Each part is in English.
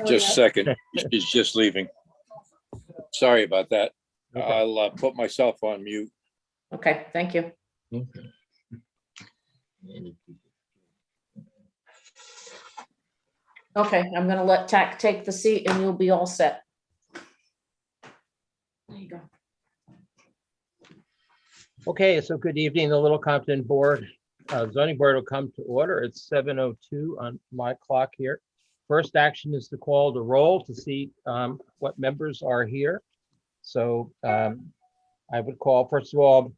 Just a second. She's just leaving. Sorry about that. Okay. I'll put myself on mute. Okay, thank you. Okay. Okay, I'm gonna let TAC take the seat and you'll be all set. There you go. Okay, so good evening, the Little Compton Board, Zoning Board will come to order. It's 7:02 on my clock here. First action is to call the roll to see what members are here. So I would call, first of all,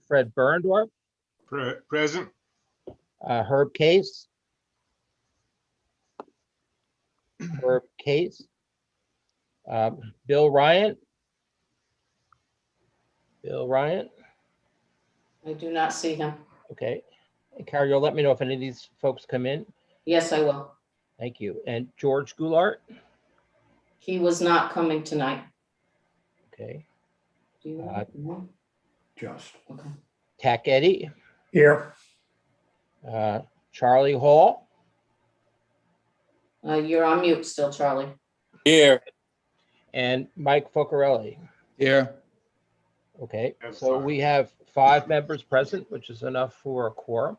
Fred Berndorf, Present. Herb Case. Herb Case. Bill Ryan. Bill Ryan. I do not see him. Okay. And Carol, you'll let me know if any of these folks come in. Yes, I will. Thank you. And George Goulart. He was not coming tonight. Okay. Do you Uh, know? Just Okay. Tack Eddie. here. Charlie Hall. You're on mute still, Charlie. Here, And Mike Focarelli. Here. Okay, That's so fine. we have 5 members present, which is enough for a quorum.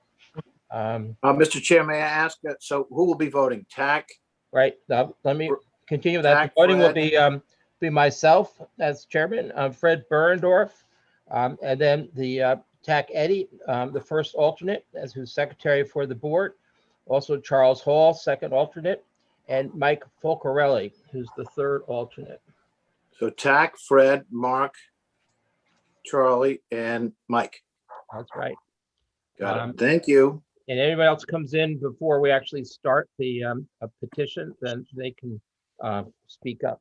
Mr. Chair, may I ask, so who will be voting? TAC? Right, now, let me continue with that. Jack, The voting will Fred. be myself as chairman, Fred Berndorf, and then the Tack Eddie, the first alternate, as who's secretary for the board. Also Charles Hall, second alternate, and Mike Focarelli, who's the third alternate. So TAC, Fred, Mark, Charlie, and Mike. That's right. Got it. Thank you. And anybody else comes in before we actually start the a petition, then they can speak up.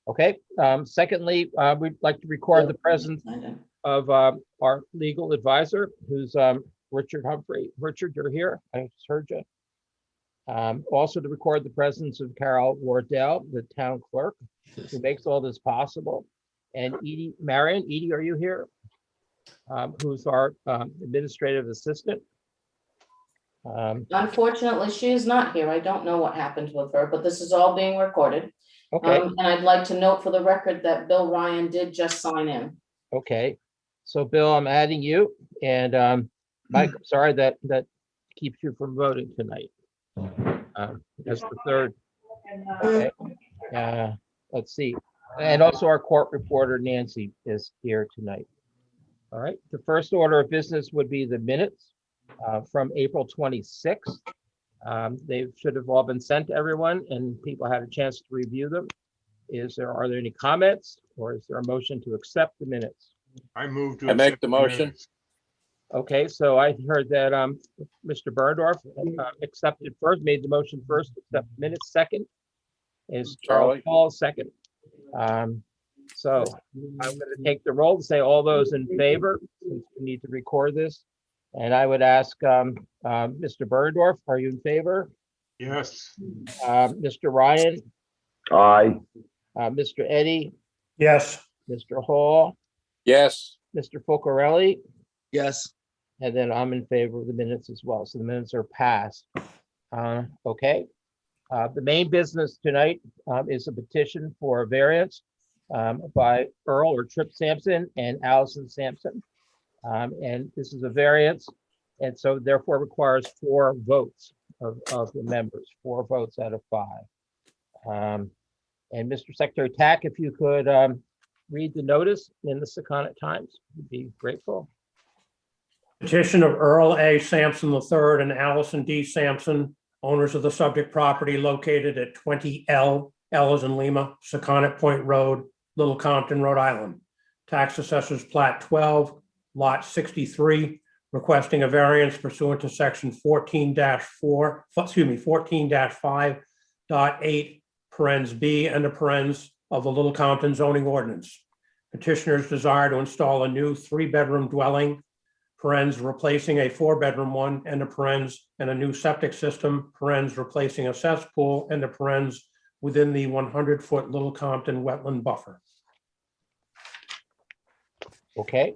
Okay, secondly, we'd like to record the presence of our legal advisor, who's Richard Humphrey. Richard, you're here. I just heard you. Also to record the presence of Carol Wardell, the town clerk, who makes all this possible. And Edie Marion. Edie, are you here? Who's our administrative assistant. Unfortunately, she is not here. I don't know what happened with her, but this is all being recorded. Okay, And I'd like to note for the record that Bill Ryan did just sign in. okay. So Bill, I'm adding you, and Mike, I'm sorry that keeps you from voting tonight. As the third. Okay. Let's see. And also our court reporter Nancy is here tonight. All right, the first order of business would be the minutes from April 26th. They should have all been sent to everyone and people had a chance to review them. Are there any comments, or is there a motion to accept the minutes? I move to. I make accept the motion. minutes. Okay, so I heard that Mr. Berndorf accepted first, made the motion first, accept minutes second. Is Charles Charlie. Paul second? So I'm going to take the roll to say all those in favor, since we need to record this. And I would ask Mr. Berndorf, are you in favor? Yes. Mr. Ryan, Aye. Mr. Eddie, Yes, Mr. Hall, yes, Mr. Focarelli, Yes. and then I'm in favor of the minutes as well. So the minutes are passed. Okay. The main business tonight is a petition for a variance by Earl or Trip Sampson and Allison Sampson. And this is a variance, and so therefore requires 4 votes of the members, 4 votes out of 5. And Mr. Secretary Tack, if you could read the notice in the Secana Times, would be grateful. petition of Earl A. Sampson III and Allison D. Sampson, owners of the subject property located at 20L, L as in Lima, Secana Point Road, Little Compton, Rhode Island. Tax Assessors Plat 12, Lot 63, requesting a variance pursuant to section 14-5.8 parens B and a parens of the Little Compton zoning ordinance. Petitioners desire to install a new 3-bedroom dwelling, parens replacing a 4-bedroom one, and a parens, and a new septic system, parens replacing a cesspool, and a parens within the 100-foot Little Compton wetland buffer. Okay,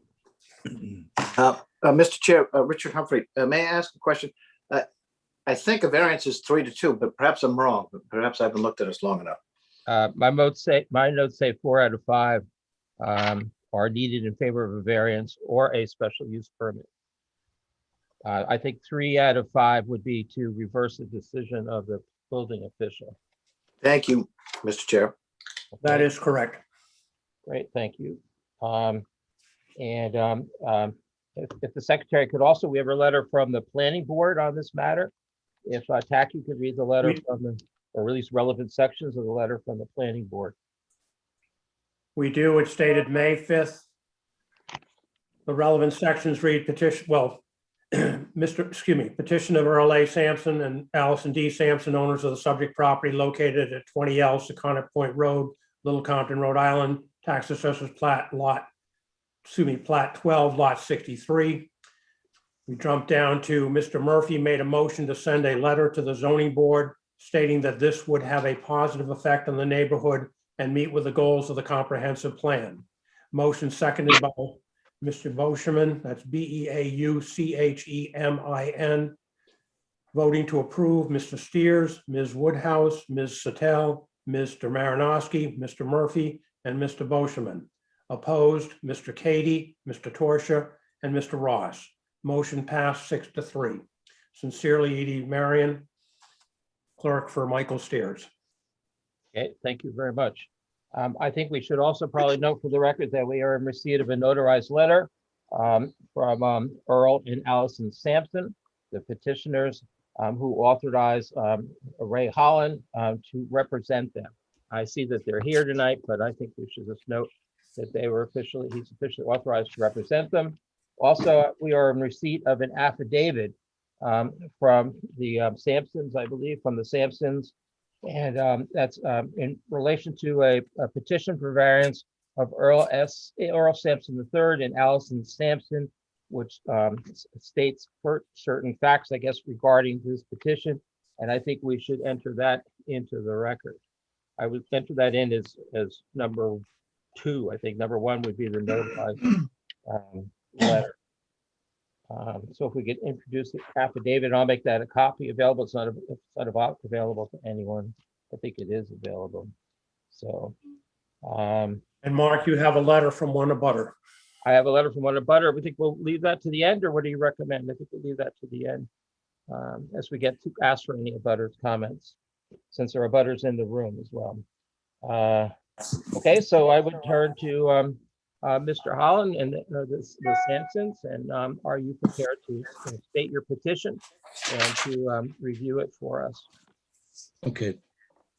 Mr. Chair, Richard Humphrey, may I ask a question? I think a variance is 3-2, but perhaps I'm wrong. Perhaps I haven't looked at this long enough. My notes say 4 out of 5 are needed in favor of a variance or a special use permit. I think 3 out of 5 would be to reverse the decision of the building official. Thank you, Mr. Chair. That is correct. Great, thank you. If the secretary could also, we have a letter from the planning board on this matter. If Tacky could read the letter from the, or release relevant sections of the letter from the planning board. We do. It's dated May 5th. The relevant sections read petition, well, petition of Earl A. Sampson and Allison D. Sampson, owners of the subject property located at 20L Secana Point Road, Little Compton, Rhode Island, tax assessors plat 12, lot 63. We jump down to Mr. Murphy made a motion to send a letter to the zoning board stating that this would have a positive effect on the neighborhood and meet with the goals of the comprehensive plan. Motion seconded by Mr. Boschman, that's Beauchemin. Voting to approve, Mr. Steers, Ms. Woodhouse, Ms. Satel, Mr. Marinowski, Mr. Murphy, and Mr. Boschman. Opposed, Mr. Katie, Mr. Torsia, and Mr. Ross. Motion passed 6-3. Sincerely, Edie Marion, clerk for Michael Steers. Okay, thank you very much. I think we should also probably note for the record that we are in receipt of a notarized letter from Earl and Allison Sampson, the petitioners who authorized Ray Holland to represent them. I see that they're here tonight, but I think we should just note that he's officially authorized to represent them. Also, we are in receipt of an affidavit from the Sampsons, I believe, from the Sampsons. And that's in relation to a petition for variance of Earl Sampson III and Allison Sampson, which states certain facts, I guess, regarding this petition. And I think we should enter that into the record. I would enter that in as number 2. I think number 1 would be the notarized letter. So if we could introduce the affidavit, I'll make that a copy available. It's not available to anyone. I think it is available. So. And Mark, you have a letter from one abutter. I have a letter from one abutter. We think we'll leave that to the end, or what do you recommend? I think we'll leave that to the end as we get to ask for any abutters comments, since there are abutters in the room as well. Okay, so I would turn to Mr. Holland and the Sampsons, and are you prepared to state your petition and to review it for us? Okay.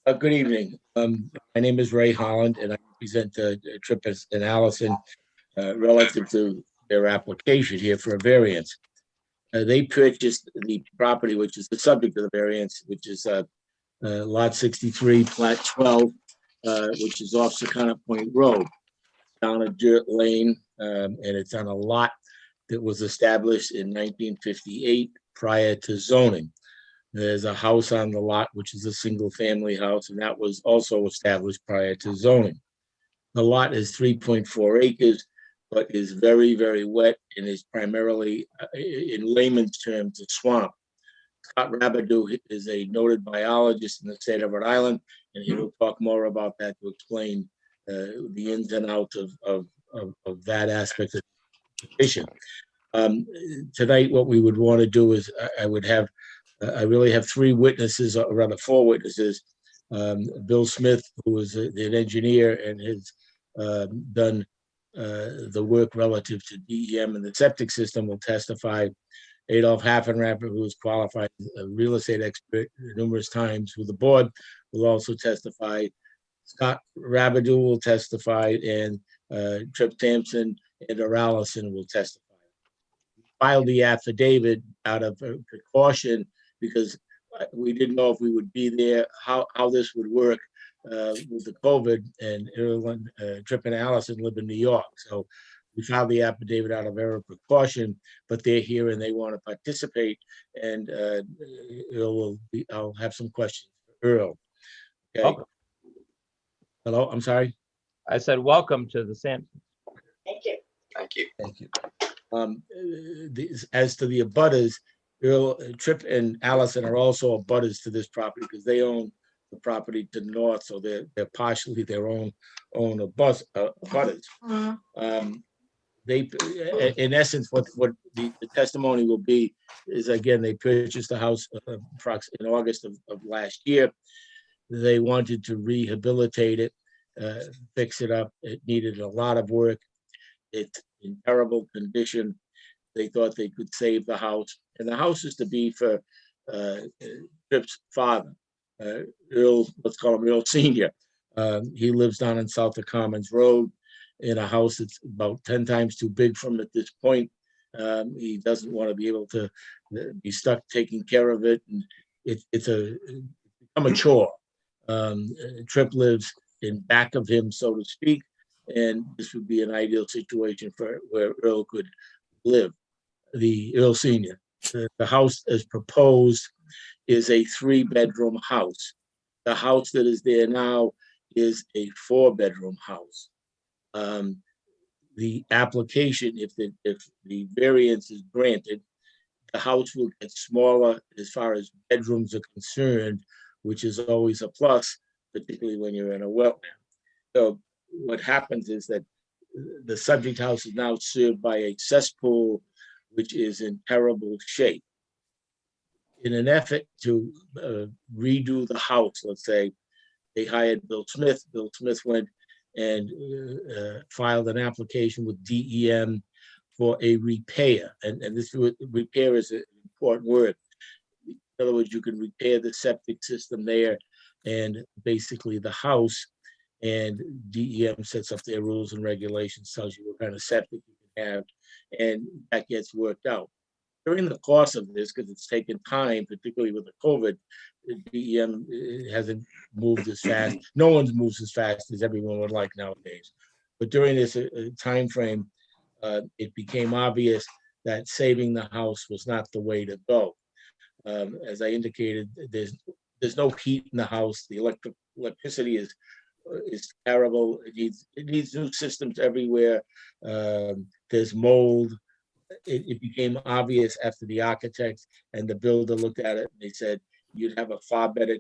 Good evening. My name is Ray Holland, and I represent Tripp and Allison relative to their application here for a variance. They purchased the property, which is the subject of the variance, which is lot 63, plat 12, which is off Secana Point Road, down a dirt lane, and it's on a lot that was established in 1958 prior to zoning. There's a house on the lot, which is a single family house, and that was also established prior to zoning. The lot is 3.4 acres, but is very, very wet and is primarily, in layman's terms, a swamp. Scott Rabideau is a noted biologist in the state of Rhode Island, and he will talk more about that to explain the ins and outs of that aspect of the petition. Tonight, what we would want to do is I really have 3 witnesses, or rather 4 witnesses. Bill Smith, who is an engineer and has done the work relative to DEM and the septic system, will testify. Adolph Haffenrapper, who is qualified as a real estate expert numerous times with the board, will also testify. Scott Rabideau will testify, and Tripp Sampson and Allison will testify. Filed the affidavit out of precaution because we didn't know if we would be there, how this would work with the COVID, and Tripp and Allison live in New York. So we filed the affidavit out of error precaution, but they're here and they want to participate, and I'll have some questions for Earl. Okay. Welcome. Hello, I'm sorry. I said, welcome to the Sampsons. Thank you. As to the abutters, Earl, Tripp and Allison are also abutters to this property because they own the property to the north, so they're partially their own abutters. They, in essence, what the testimony will be is, again, they purchased the house in August of last year. They wanted to rehabilitate it, fix it up. It needed a lot of work. It's in terrible condition. They thought they could save the house, and the house is to be for Tripp's father, Earl. Let's call him Earl Senior. He lives down in South of Commons Road in a house that's about 10 times too big for him at this point. He doesn't want to be able to be stuck taking care of it, and it's become a chore. Tripp lives in back of him, so to speak, and this would be an ideal situation for where Earl could live. The Earl Senior. The house as proposed is a 3-bedroom house. The house that is there now is a 4-bedroom house. The application, if the variance is granted, the house will get smaller as far as bedrooms are concerned, which is always a plus, particularly when you're in a wetland. So what happens is that the subject house is now served by a cesspool, which is in terrible shape. In an effort to redo the house, let's say, they hired Bill Smith. Bill Smith went and filed an application with DEM for a repair. And this repair is an important word. In other words, you can repair the septic system there and basically the house. And DEM sets up their rules and regulations, tells you what kind of septic you can have, and that gets worked out. During the course of this, because it's taken time, particularly with the COVID, DEM hasn't moved as fast. No one's moves as fast as everyone would like nowadays. But during this time frame, it became obvious that saving the house was not the way to go. As I indicated, there's no heat in the house. The electricity is terrible. It needs new systems everywhere. There's mold. It became obvious after the architect and the builder looked at it, and they said, you'd have a far better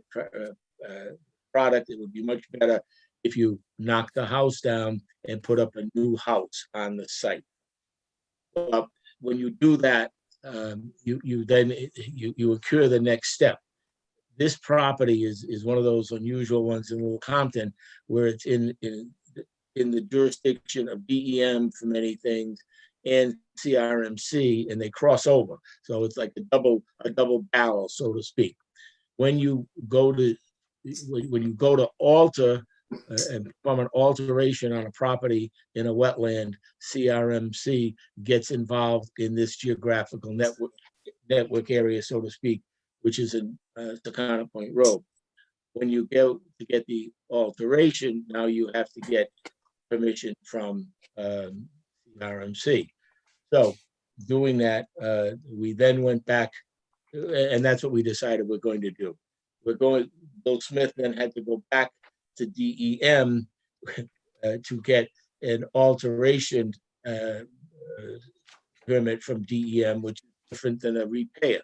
product. It would be much better if you knock the house down and put up a new house on the site. When you do that, you then incur the next step. This property is one of those unusual ones in Little Compton where it's in the jurisdiction of DEM for many things and CRMC, and they cross over. So it's like a double barrel, so to speak. When you go to alter and from an alteration on a property in a wetland, CRMC gets involved in this geographical network area, so to speak, which is in Takana Point Road. When you go to get the alteration, now you have to get permission from RMC. So doing that, we then went back, and that's what we decided we're going to do. Bill Smith then had to go back to DEM to get an alteration permit from DEM, which is different than a repair.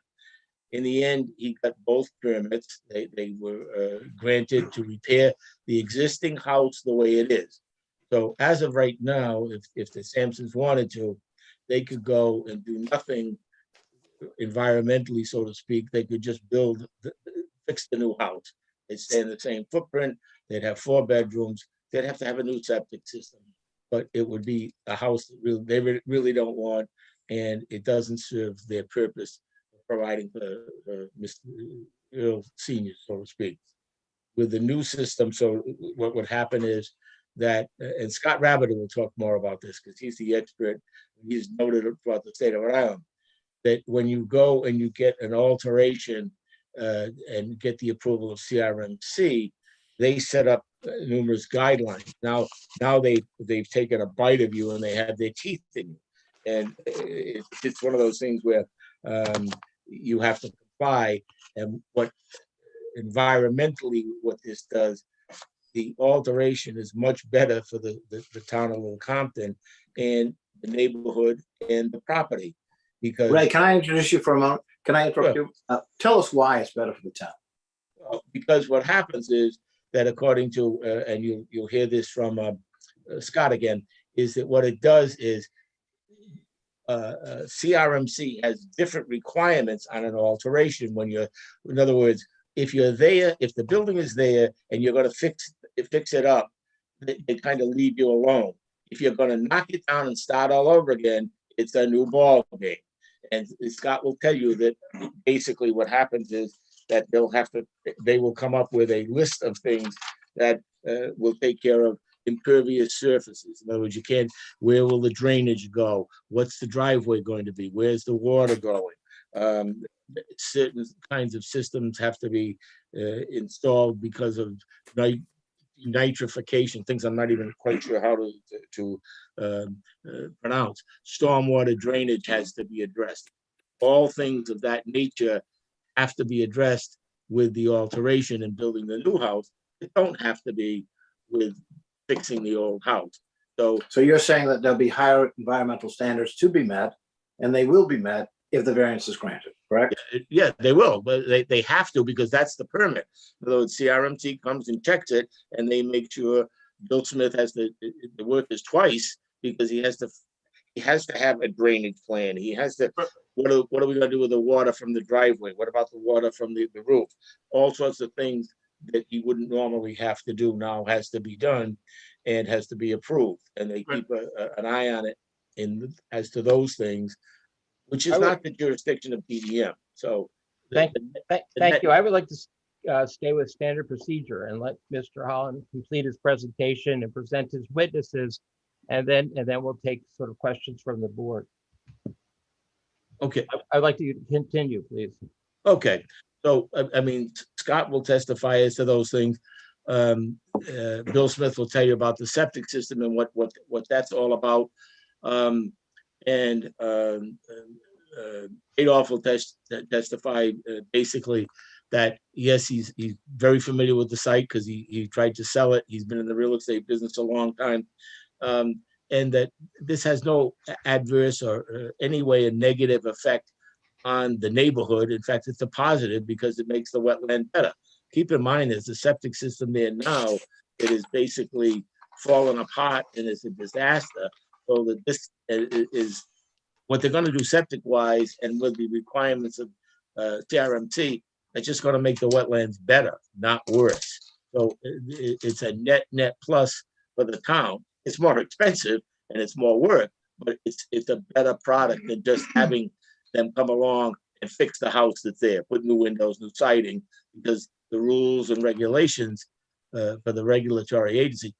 In the end, he got both permits. They were granted to repair the existing house the way it is. So as of right now, if the Sampsons wanted to, they could go and do nothing environmentally, so to speak. They could just fix the new house. They'd stay in the same footprint. They'd have 4 bedrooms. They'd have to have a new septic system, but it would be a house that they really don't want, and it doesn't serve their purpose of providing for Mr. Earl Senior, so to speak. With the new system, so what would happen is that, and Scott Rabbit will talk more about this because he's the expert. He's noted throughout the state of Rhode Island that when you go and you get an alteration and get the approval of CRMC, they set up numerous guidelines. Now they've taken a bite of you and they have their teeth in you, and it's one of those things where you have to comply. And what environmentally what this does, the alteration is much better for the town of Little Compton and the neighborhood and the property. Because Ray, can I introduce you for a moment? Can I interrupt you? Tell us why it's better for the town. Because what happens is that according to, and you'll hear this from Scott again, is that what it does is CRMC has different requirements on an alteration when you're, in other words, if you're there, if the building is there and you're going to fix it up, they kind of leave you alone. If you're going to knock it down and start all over again, it's a new ball game. And Scott will tell you that basically what happens is that they will come up with a list of things that will take care of impervious surfaces. In other words, where will the drainage go? What's the driveway going to be? Where's the water going? Certain kinds of systems have to be installed because of nitrification, things I'm not even quite sure how to pronounce. Stormwater drainage has to be addressed. All things of that nature have to be addressed with the alteration and building the new house. It don't have to be with fixing the old house. So you're saying that there'll be higher environmental standards to be met, and they will be met if the variance is granted, correct? yeah, they will, but they have to, because that's the permit. In other words, CRMT comes and checks it, and they make sure Bill Smith has the work is twice, because he has to have a drainage plan. He has to, what are we gonna do with the water from the driveway? What about the water from the roof? All sorts of things that he wouldn't normally have to do now has to be done and has to be approved. And they keep an eye on it as to those things, which is not the jurisdiction of PDM. So Thank you. I would like to stay with standard procedure and let Mr. Holland complete his presentation and present his witnesses, and then we'll take sort of questions from the board. Okay. I'd like to continue, please. Okay. So, I mean, Scott will testify as to those things. Bill Smith will tell you about the septic system and what that's all about. Adolph will testify basically that, yes, he's very familiar with the site because he tried to sell it. He's been in the real estate business a long time. And that this has no adverse or any way a negative effect on the neighborhood. In fact, it's a positive because it makes the wetland better. Keep in mind, there's a septic system there now that is basically falling apart and is a disaster. So that this is what they're going to do septic wise, and with the requirements of CRMT, it's just going to make the wetlands better, not worse. So it's a net plus for the town. It's more expensive and it's more work, but it's a better product than just having them come along and fix the house that's there, put new windows, new siding, because the rules and regulations for the regulatory agency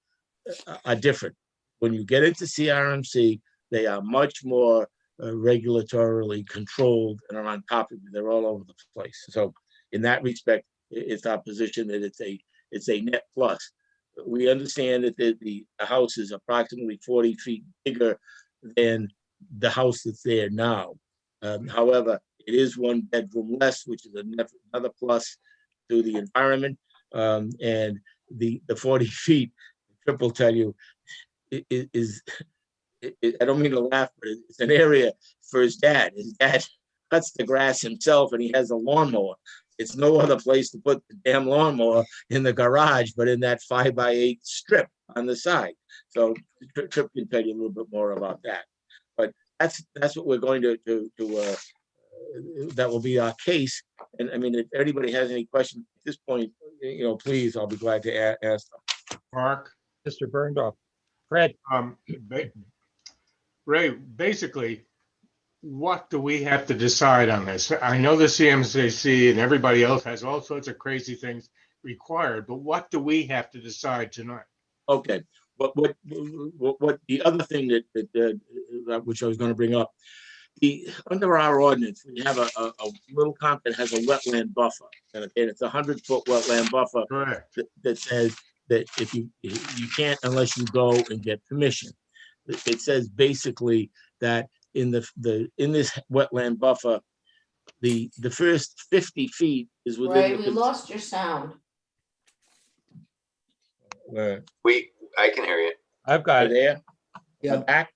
are different. When you get into CRMC, they are much more regulatorily controlled and are on top of you. They're all over the place. So in that respect, it's our position that it's a net plus. We understand that the house is approximately 40 feet bigger than the house that's there now. However, it is one bedroom less, which is another plus to the environment. And the 40 feet, Trip will tell you, I don't mean to laugh, but it's an area for his dad. His dad cuts the grass himself and he has a lawnmower. It's no other place to put the damn lawnmower in the garage, but in that 5x8 strip on the side. So Trip can tell you a little bit more about that. But that's what we're going to that will be our case. And I mean, if anybody has any questions at this point, please, I'll be glad to ask them. Mark, Mr. Berndorf. Fred. Ray, basically, what do we have to decide on this? I know the CMCC and everybody else has all sorts of crazy things required, but what do we have to decide tonight? Okay. What the other thing that which I was going to bring up, under our ordinance, we have a Little Compton has a wetland buffer, and it's 100-foot wetland buffer. Correct. That says that if you can't unless you go and get permission. It says basically that in this wetland buffer, the first 50 feet is within. Ray, we lost your sound. I can hear you. I've got it. There. Yeah. Back.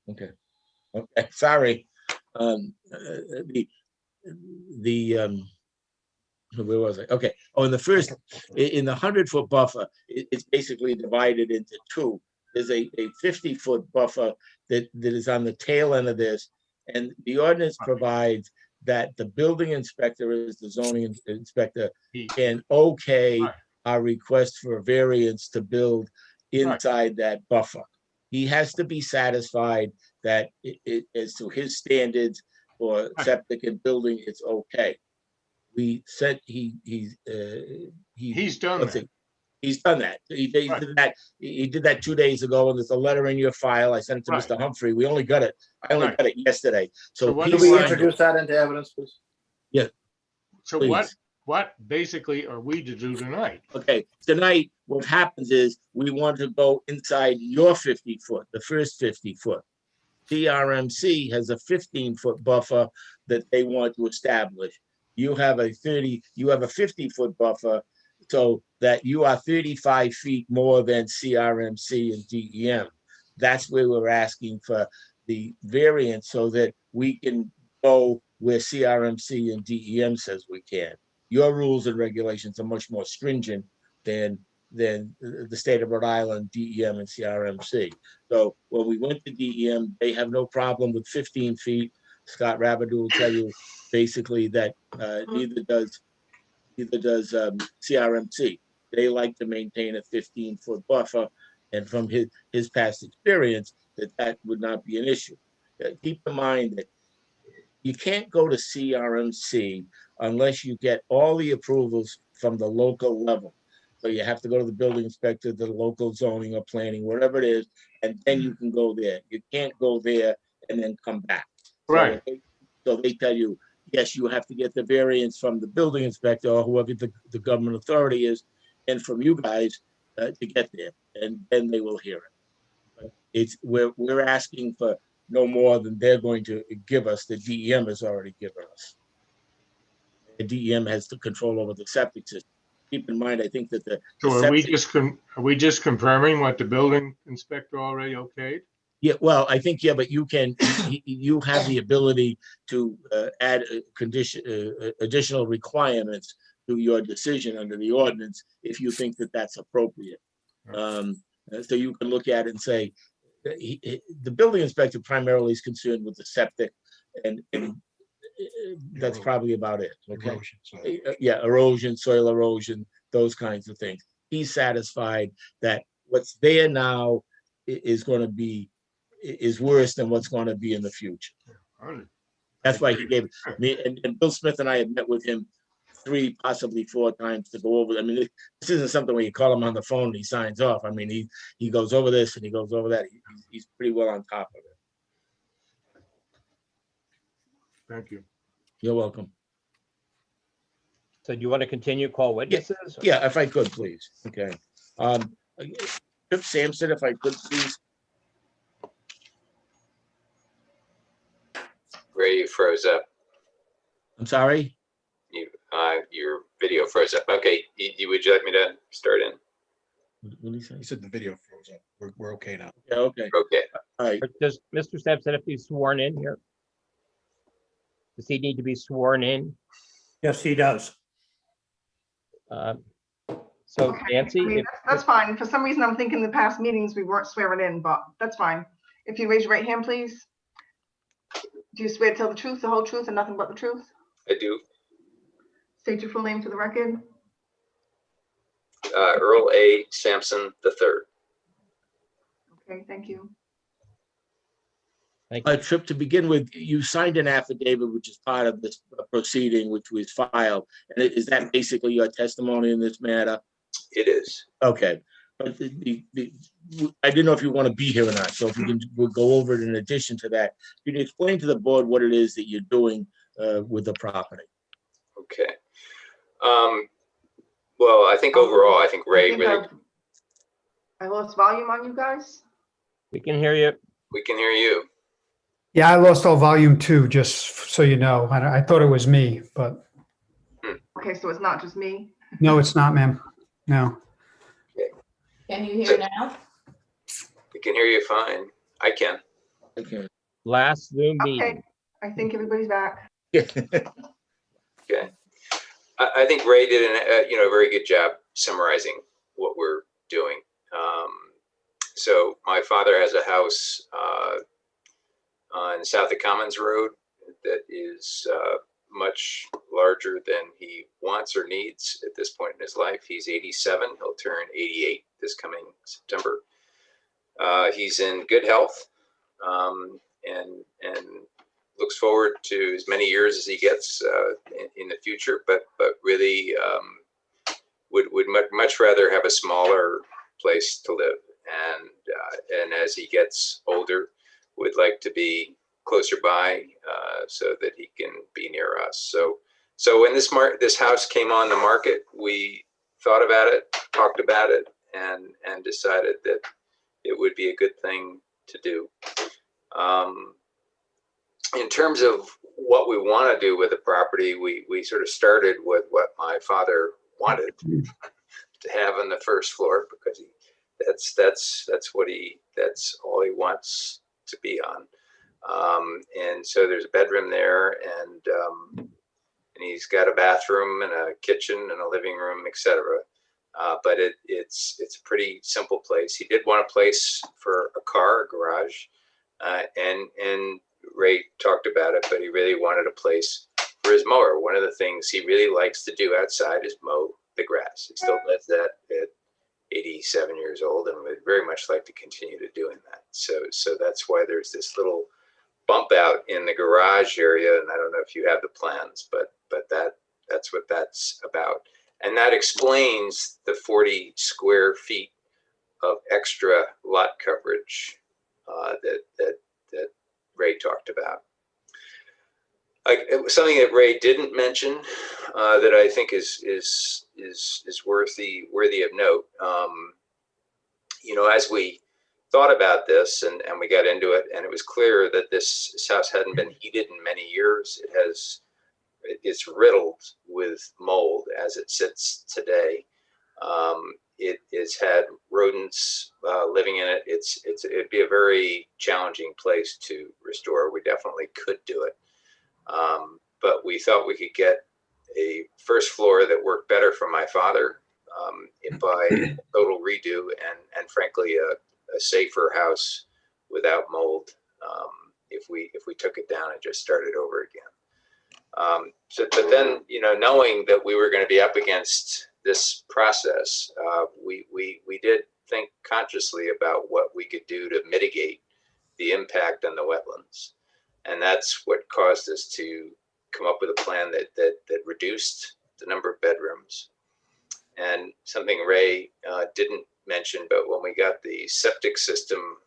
Okay. Sorry. The where was I? Okay. Oh, in the 100-foot buffer, it's basically divided into two. There's a 50-foot buffer that is on the tail end of this. And the ordinance provides that the building inspector is the zoning inspector can okay our request for a variance to build inside that buffer. He has to be satisfied that as to his standards for septic and building, it's okay. We said he's done that. He's done that. He did that. He did that 2 days ago, and there's a letter in your file. I sent it to Mr. Humphrey. We only got it. I only got it yesterday. So what he do Can we signed it. introduce that into evidence, please? So Please. what basically are we to do tonight? Okay, tonight, what happens is we want to go inside your 50-foot, the first 50-foot. CRMC has a 15-foot buffer that they want to establish. You have a 50-foot buffer, so that you are 35 feet more than CRMC and DEM. That's where we're asking for the variance so that we can go where CRMC and DEM says we can. Your rules and regulations are much more stringent than the state of Rhode Island, DEM, and CRMC. So when we went to DEM, they have no problem with 15 feet. Scott Rabideau will tell you basically that neither does CRMC. They like to maintain a 15-foot buffer, and from his past experience, that would not be an issue. Keep in mind that you can't go to CRMC unless you get all the approvals from the local level. So you have to go to the building inspector, the local zoning or planning, whatever it is, and then you can go there. You can't go there and then come back. Right. So they tell you, yes, you have to get the variance from the building inspector or whoever the government authority is, and from you guys to get there, and then they will hear it. But we're asking for no more than they're going to give us. The DEM has already given us. The DEM has the control over the septic system. Keep in mind, I think that So are we just confirming what the building inspector already okayed? Yeah, well, I think, yeah, but you have the ability to add additional requirements to your decision under the ordinance if you think that that's appropriate. So you can look at it and say, the building inspector primarily is concerned with the septic, and that's probably about it. Okay. Yeah, erosion, soil erosion, those kinds of things. He's satisfied that what's there now is worse than what's going to be in the future. That's why he gave me, and Bill Smith and I have met with him 3, possibly 4 times to go over. I mean, this isn't something where you call him on the phone and he signs off. I mean, he goes over this and he goes over that. He's pretty well on top of it. Thank you. You're welcome. So do you want to continue call witnesses? Yeah, if I could, please. Okay. Trip Sampson, if I could, please. Ray, you froze up. I'm sorry. Your video froze up. Okay, would you like me to start in? What did he say? He said the video froze up. We're okay now. Yeah, okay. Okay. All right. Does Mr. Sampson have to be sworn in here? Does he need to be sworn in? Yes, he does. So Okay, Nancy, I mean, if- that's fine. For some reason, I'm thinking the past meetings, we weren't swearing in, but that's fine. If you raise your right hand, please. Do you swear to tell the truth, the whole truth, and nothing but the truth? I do. State your full name for the record. Earl A. Sampson III. Okay, thank you. thank you. Trip, to begin with, you signed an affidavit, which is part of this proceeding, which was filed. And is that basically your testimony in this matter? It is. Okay. But I didn't know if you want to be here or not. So if we'll go over it in addition to that. Can you explain to the board what it is that you're doing with the property? Okay. Well, I think overall, I think Ray really, I lost volume on you guys. We can hear you. we can hear you. Yeah, I lost all volume too, just so you know. I thought it was me, but Okay, so it's not just me. no, it's not, ma'am. No. Can you hear now? We can hear you fine. I can. Okay. Last Zoom Okay, meeting. I think everybody's back. Okay. I think Ray did a very good job summarizing what we're doing. So my father has a house on South of Commons Road that is much larger than he wants or needs at this point in his life. He's 87. He'll turn 88 this coming September. He's in good health, and looks forward to as many years as he gets in the future. But really would much rather have a smaller place to live. And as he gets older, would like to be closer by so that he can be near us. So when this house came on the market, we thought about it, talked about it, and decided that it would be a good thing to do. In terms of what we want to do with the property, we sort of started with what my father wanted to have on the first floor, because that's all he wants to be on. And so there's a bedroom there, and he's got a bathroom and a kitchen and a living room, etc. But it's a pretty simple place. He did want a place for a car, a garage, and Ray talked about it, but he really wanted a place for his mower. One of the things he really likes to do outside is mow the grass. He still does that at 87 years old, and would very much like to continue to doing that. So that's why there's this little bump out in the garage area, and I don't know if you have the plans, but that's what that's about. And that explains the 40 square feet of extra lot coverage that Ray talked about. Something that Ray didn't mention that I think is worthy of note. As we thought about this and we got into it, and it was clear that this house hadn't been heated in many years. It's riddled with mold as it sits today. It has had rodents living in it. It'd be a very challenging place to restore. We definitely could do it. But we thought we could get a first floor that worked better for my father by a total redo, and frankly a safer house without mold if we took it down and just started over again. But then, knowing that we were going to be up against this process, we did think consciously about what we could do to mitigate the impact on the wetlands. And that's what caused us to come up with a plan that reduced the number of bedrooms. And something Ray didn't mention, but when we got the septic system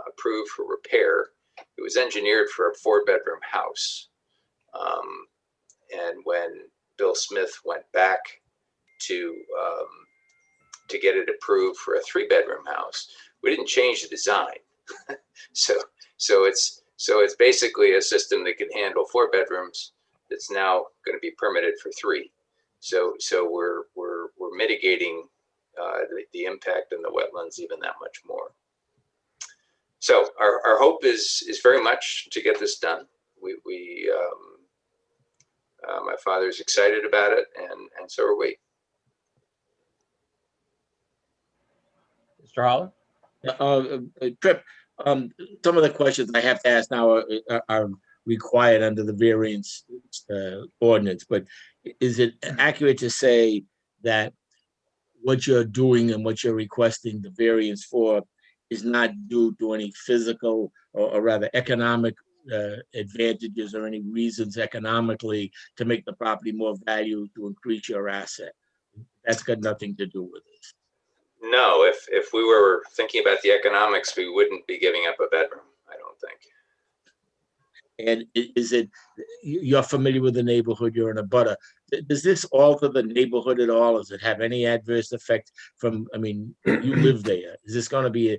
approved for repair, it was engineered for a 4-bedroom house. And when Bill Smith went back to get it approved for a 3-bedroom house, we didn't change the design. So it's basically a system that can handle 4 bedrooms that's now going to be permitted for 3. So we're mitigating the impact on the wetlands even that much more. So our hope is very much to get this done. My father's excited about it, and so are we. Mr. Holland? Trip, some of the questions I have to ask now are required under the variance ordinance, but is it accurate to say that what you're doing and what you're requesting the variance for is not due to any physical or rather economic advantages or any reasons economically to make the property more valuable to increase your asset? That's got nothing to do with it. No, if we were thinking about the economics, we wouldn't be giving up a bedroom, I don't think. And is it, you're familiar with the neighborhood, you're in a butter. Does this alter the neighborhood at all? Does it have any adverse effect from, I mean, you live there. Is this going to be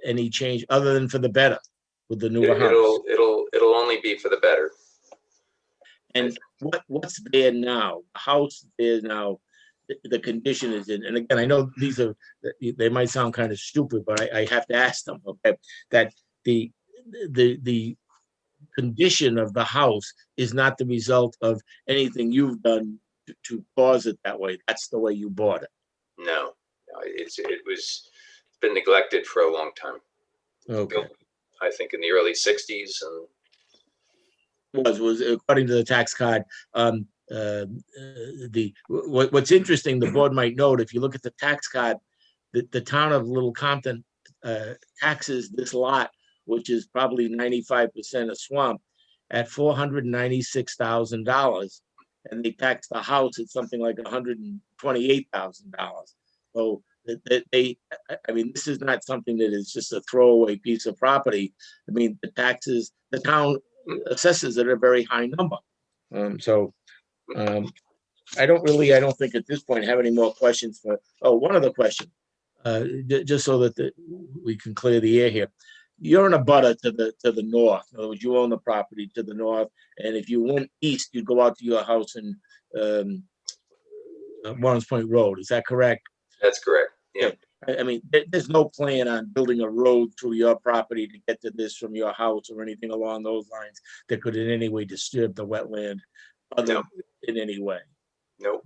any change other than for the better with the newer house? It'll only be for the better. And what's there now? The house there now, the condition is in, and again, I know these are, they might sound kind of stupid, but I have to ask them, okay, that the condition of the house is not the result of anything you've done to cause it that way. That's the way you bought it. No, it's been neglected for a long time. Okay. Built, I think, in the early 60s, and Was according to the tax card. What's interesting, the board might note, if you look at the tax card, the town of Little Compton taxes this lot, which is probably 95% a swamp, at $496,000, and they tax the house at something like $128,000. So I mean, this is not something that is just a throwaway piece of property. I mean, the taxes, the town assesses at a very high number. I don't think at this point have any more questions for, one other question. Just so that we can clear the air here. You're in a butter to the north. In other words, you own the property to the north, and if you went east, you'd go out to your house in Warrens Point Road. Is that correct? that's correct. Yeah. I mean, there's no plan on building a road through your property to get to this from your house or anything along those lines that could in any way disturb the wetland No. in any way. Nope.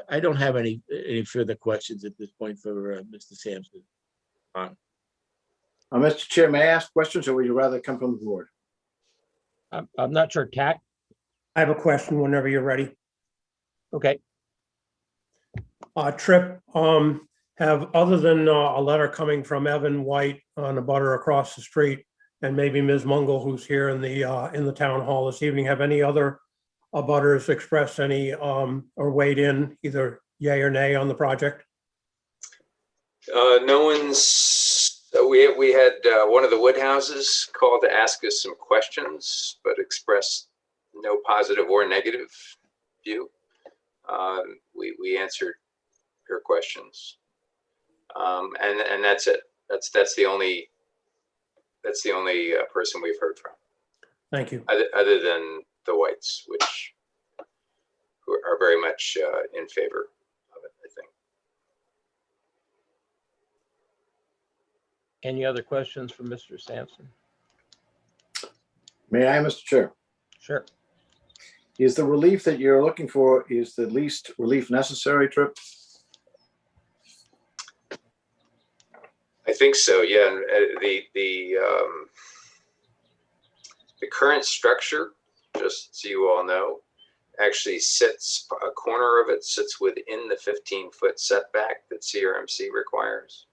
I don't have any further questions at this point for Mr. Sampson. Mr. Chair, may I ask questions or would you rather come from the board? I'm not sure, TAC. I have a question whenever you're ready. Okay. Trip, have, other than a letter coming from Evan White on a butter across the street, and maybe Ms. Mungle, who's here in the town hall this evening, have any other abutters expressed any or weighed in either yay or nay on the project? No one's. We had one of the Woodhouses call to ask us some questions, but expressed no positive or negative view. We answered her questions, and that's it. That's the only person we've heard from. Thank you. Other than the Whites, which are very much in favor of it, I think. Any other questions for Mr. Sampson? May I, Mr. Chair? Sure. Is the relief that you're looking for, is the least relief necessary, Trip? I think so. Yeah. The current structure, just so you all know, actually sits, a corner of it sits within the 15-foot setback that CRMC requires.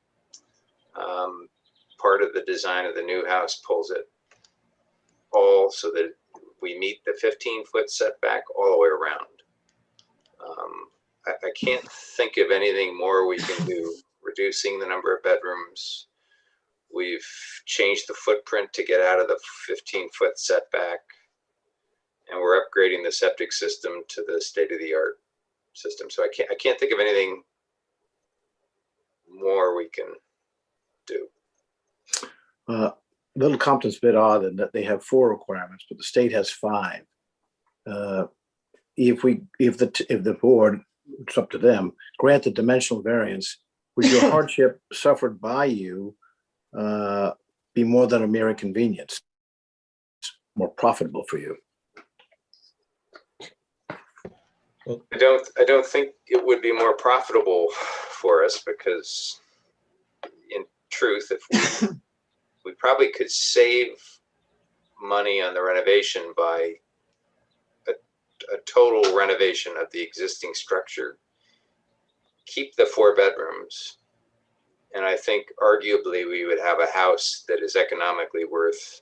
Part of the design of the new house pulls it all so that we meet the 15-foot setback all the way around. I can't think of anything more we can do. Reducing the number of bedrooms. We've changed the footprint to get out of the 15-foot setback. And we're upgrading the septic system to the state-of-the-art system. So I can't think of anything more we can do. Little Compton's a bit odd in that they have 4 requirements, but the state has 5. If the board, it's up to them, grant the dimensional variance, would your hardship suffered by you be more than a mere inconvenience? It's more profitable for you. I don't think it would be more profitable for us because, in truth, if we probably could save money on the renovation by a total renovation of the existing structure, keep the 4 bedrooms, and I think arguably we would have a house that is economically worth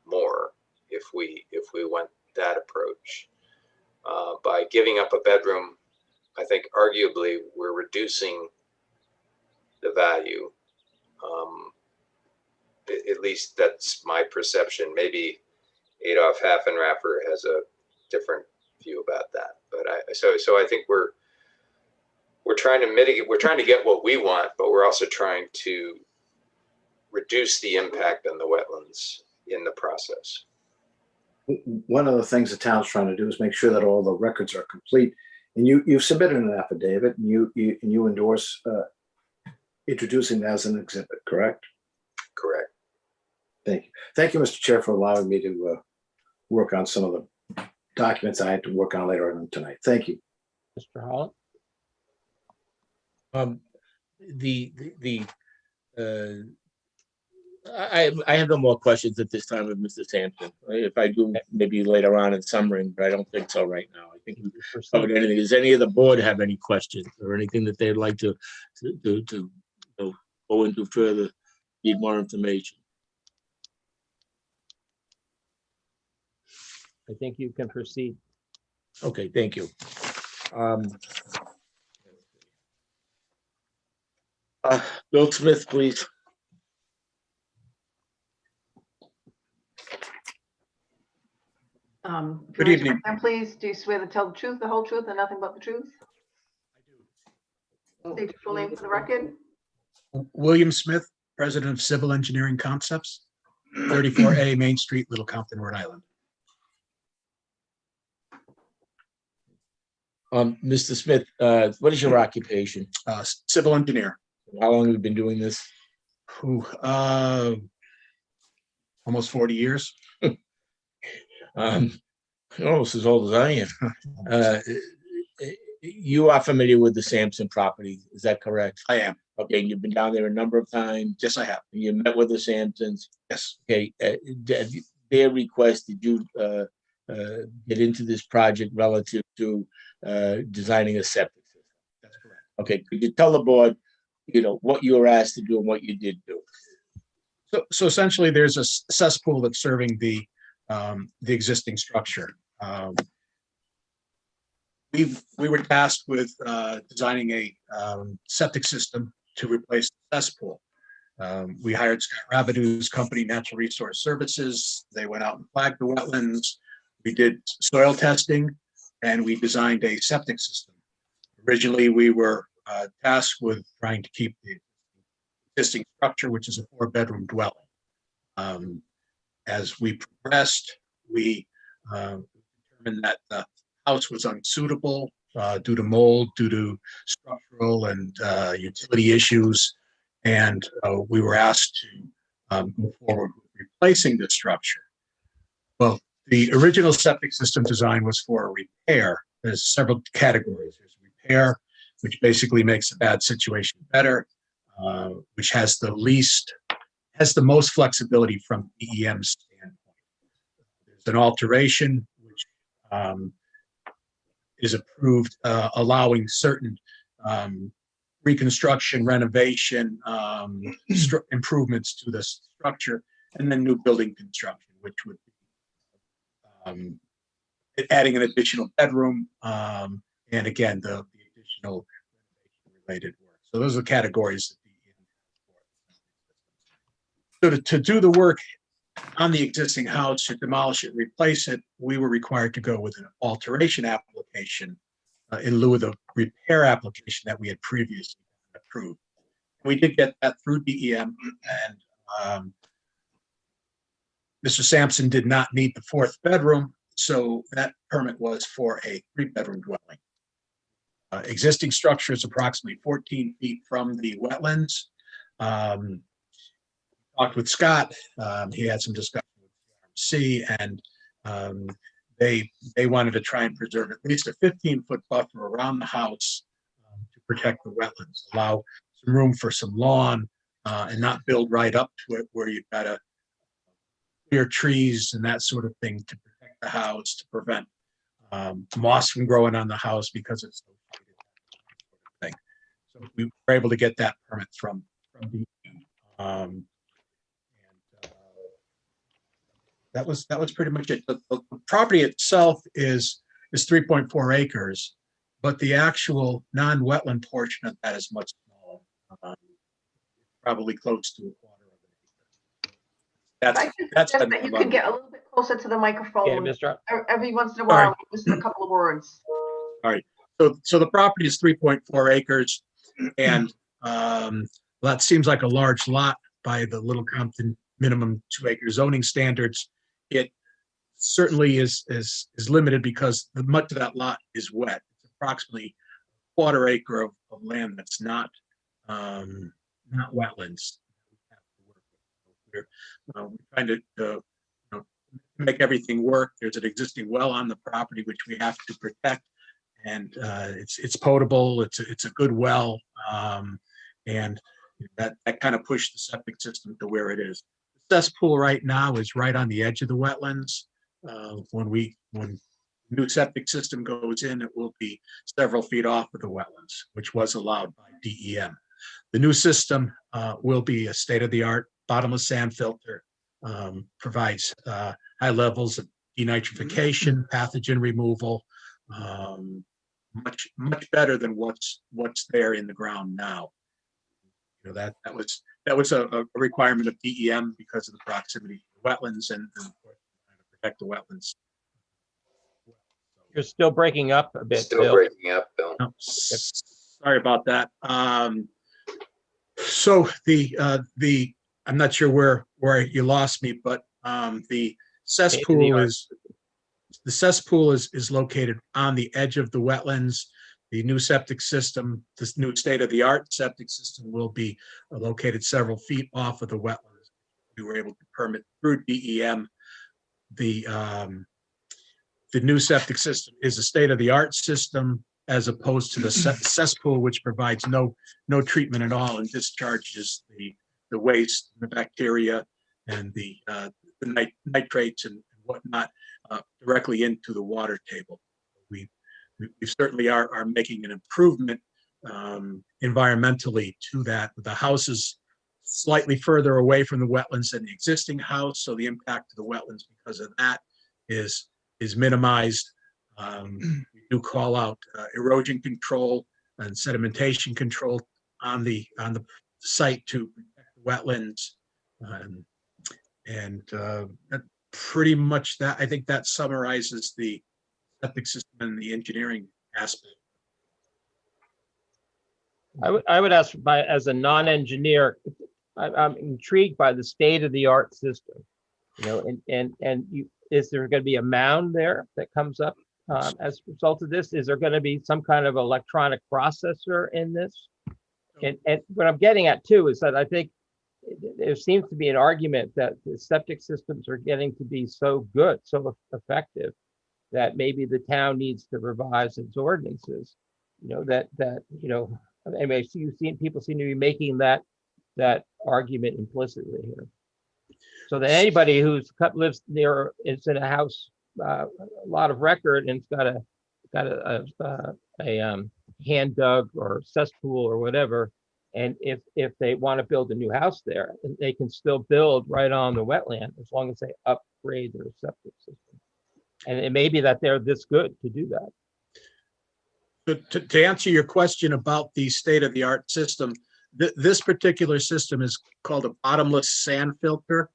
more if we went that approach. By giving up a bedroom, I think arguably we're reducing the value. At least that's my perception. Maybe Adolf Haffenraffer has a different view about that. But so I think we're trying to mitigate. We're trying to get what we want, but we're also trying to reduce the impact on the wetlands in the process. One of the things the town's trying to do is make sure that all the records are complete. And you've submitted an affidavit, and you endorse introducing that as an exhibit, correct? Correct. Thank you. Thank you, Mr. Chair, for allowing me to work on some of the documents I had to work on later on tonight. Thank you. Mr. Holland? I have no more questions at this time of Mr. Sampson. If I do, maybe later on in summary, but I don't think so right now. I think we've covered anything. Does any of the board have any questions or anything that they'd like to go into further, need more information? I think you can proceed. Okay, thank you. Bill Smith, please. Good evening. And please, do you swear to tell the truth, the whole truth, and nothing but the truth? I do. State your full name for the record. William Smith, President of Civil Engineering Concepts, 34A Main Street, Little Compton, Rhode Island. Mr. Smith, what is your occupation? Civil engineer. How long have you been doing this? Almost 40 years. Almost as old as I am. You are familiar with the Sampson property, is that correct? I am. Okay, and you've been down there a number of times? Yes, I have. You met with the Sampsons? Yes. Okay, their request, did you get into this project relative to designing a septic system? That's correct. Okay, could you tell the board, what you were asked to do and what you did do? So essentially, there's a cesspool that's serving the existing structure. We were tasked with designing a septic system to replace the cesspool. We hired Scott Rabideau's company, Natural Resource Services. They went out and flagged the wetlands. We did soil testing, and we designed a septic system. Originally, we were tasked with trying to keep the existing structure, which is a 4-bedroom dwelling. As we progressed, we determined that the house was unsuitable due to mold, due to structural and utility issues, and we were asked to move forward with replacing the structure. Well, the original septic system design was for repair. There's several categories. There's repair, which basically makes a bad situation better, which has the most flexibility from DEM standpoint. There's an alteration, which is approved, allowing certain reconstruction, renovation, improvements to the structure, and then new building construction, which would be adding an additional bedroom, and again, the additional renovation-related work. So those are the categories. So to do the work on the existing house, to demolish it, replace it, we were required to go with an alteration application in lieu of the repair application that we had previously approved. We did get that through DEM, and Mr. Sampson did not need the 4th bedroom, so that permit was for a 3-bedroom dwelling. Existing structure is approximately 14 feet from the wetlands. Talked with Scott. He had some discussion with CRMC, and they wanted to try and preserve at least a 15-foot buffer around the house to protect the wetlands, allow some room for some lawn, and not build right up to it where you've got to clear trees and that sort of thing to protect the house, to prevent moss from growing on the house because it's so shaded, that sort of thing. So we were able to get that permit from the that was pretty much it. The property itself is 3.4 acres, but the actual non-wetland portion of that is much smaller, probably close to a quarter of an acre. That's that you could get a little bit closer to the microphone. Yeah, Mr. Every once in a while, just a couple of words. All right. So the property is 3.4 acres, and that seems like a large lot by the Little Compton minimum 2-acre zoning standards. It certainly is limited because much of that lot is wet. It's approximately a quarter acre of land that's not wetlands. We we're trying to make everything work. There's an existing well on the property which we have to protect, and it's potable. It's a good well, and that kind of pushed the septic system to where it is. The cesspool right now is right on the edge of the wetlands. When new septic system goes in, it will be several feet off of the wetlands, which was allowed by DEM. The new system will be a state-of-the-art bottomless sand filter, provides high levels of denitrification, pathogen removal, much better than what's there in the ground now. That was a requirement of DEM because of the proximity to the wetlands and of course, trying to protect the wetlands. You're still breaking up a bit, Still Bill. breaking up, Bill. Oh, sorry about that. So I'm not sure where you lost me, but the cesspool is located on the edge of the wetlands. The new septic system, this new state-of-the-art septic system, will be located several feet off of the wetlands. We were able to permit through DEM. The new septic system is a state-of-the-art system as opposed to the cesspool, which provides no treatment at all and discharges the waste, the bacteria, and the nitrates and whatnot directly into the water table. We certainly are making an improvement environmentally to that. The house is slightly further away from the wetlands than the existing house, so the impact of the wetlands because of that is minimized. We do call out erosion control and sedimentation control on the site to protect the wetlands, and pretty much that. I think that summarizes the septic system and the engineering aspect. I would ask, as a non-engineer, I'm intrigued by the state-of-the-art system. Is there going to be a mound there that comes up as a result of this? Is there going to be some kind of electronic processor in this? And what I'm getting at too is that I think there seems to be an argument that the septic systems are getting to be so good, so effective, that maybe the town needs to revise its ordinances. Anyway, people seem to be making that argument implicitly here. So that anybody who's lives near, is in a house, a lot of record, and it's got a hand dug or cesspool or whatever, and if they want to build a new house there, they can still build right on the wetland as long as they upgrade their septic system. And it may be that they're this good to do that. To answer your question about the state-of-the-art system, this particular system is called a bottomless sand filter.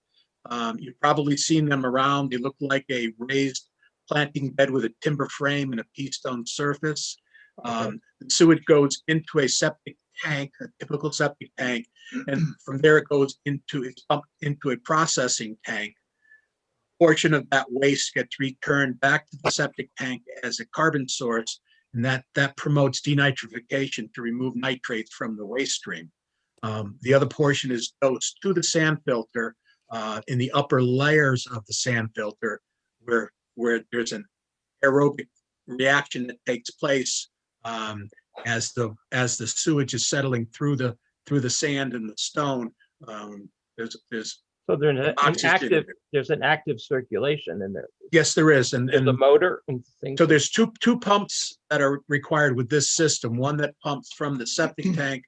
You've probably seen them around. They look like a raised planting bed with a timber frame and a pea stone surface. The sewage goes into a septic tank, a typical septic tank, and from there it goes it's pumped into a processing tank. Portion of that waste gets returned back to the septic tank as a carbon source, and that promotes denitrification to remove nitrates from the waste stream. The other portion is dosed to the sand filter in the upper layers of the sand filter, where there's an aerobic reaction that takes place as the sewage is settling through the sand and the stone. So there's an active circulation in there. Yes, there is, and the motor and things. So there's two pumps that are required with this system. One that pumps from the septic tank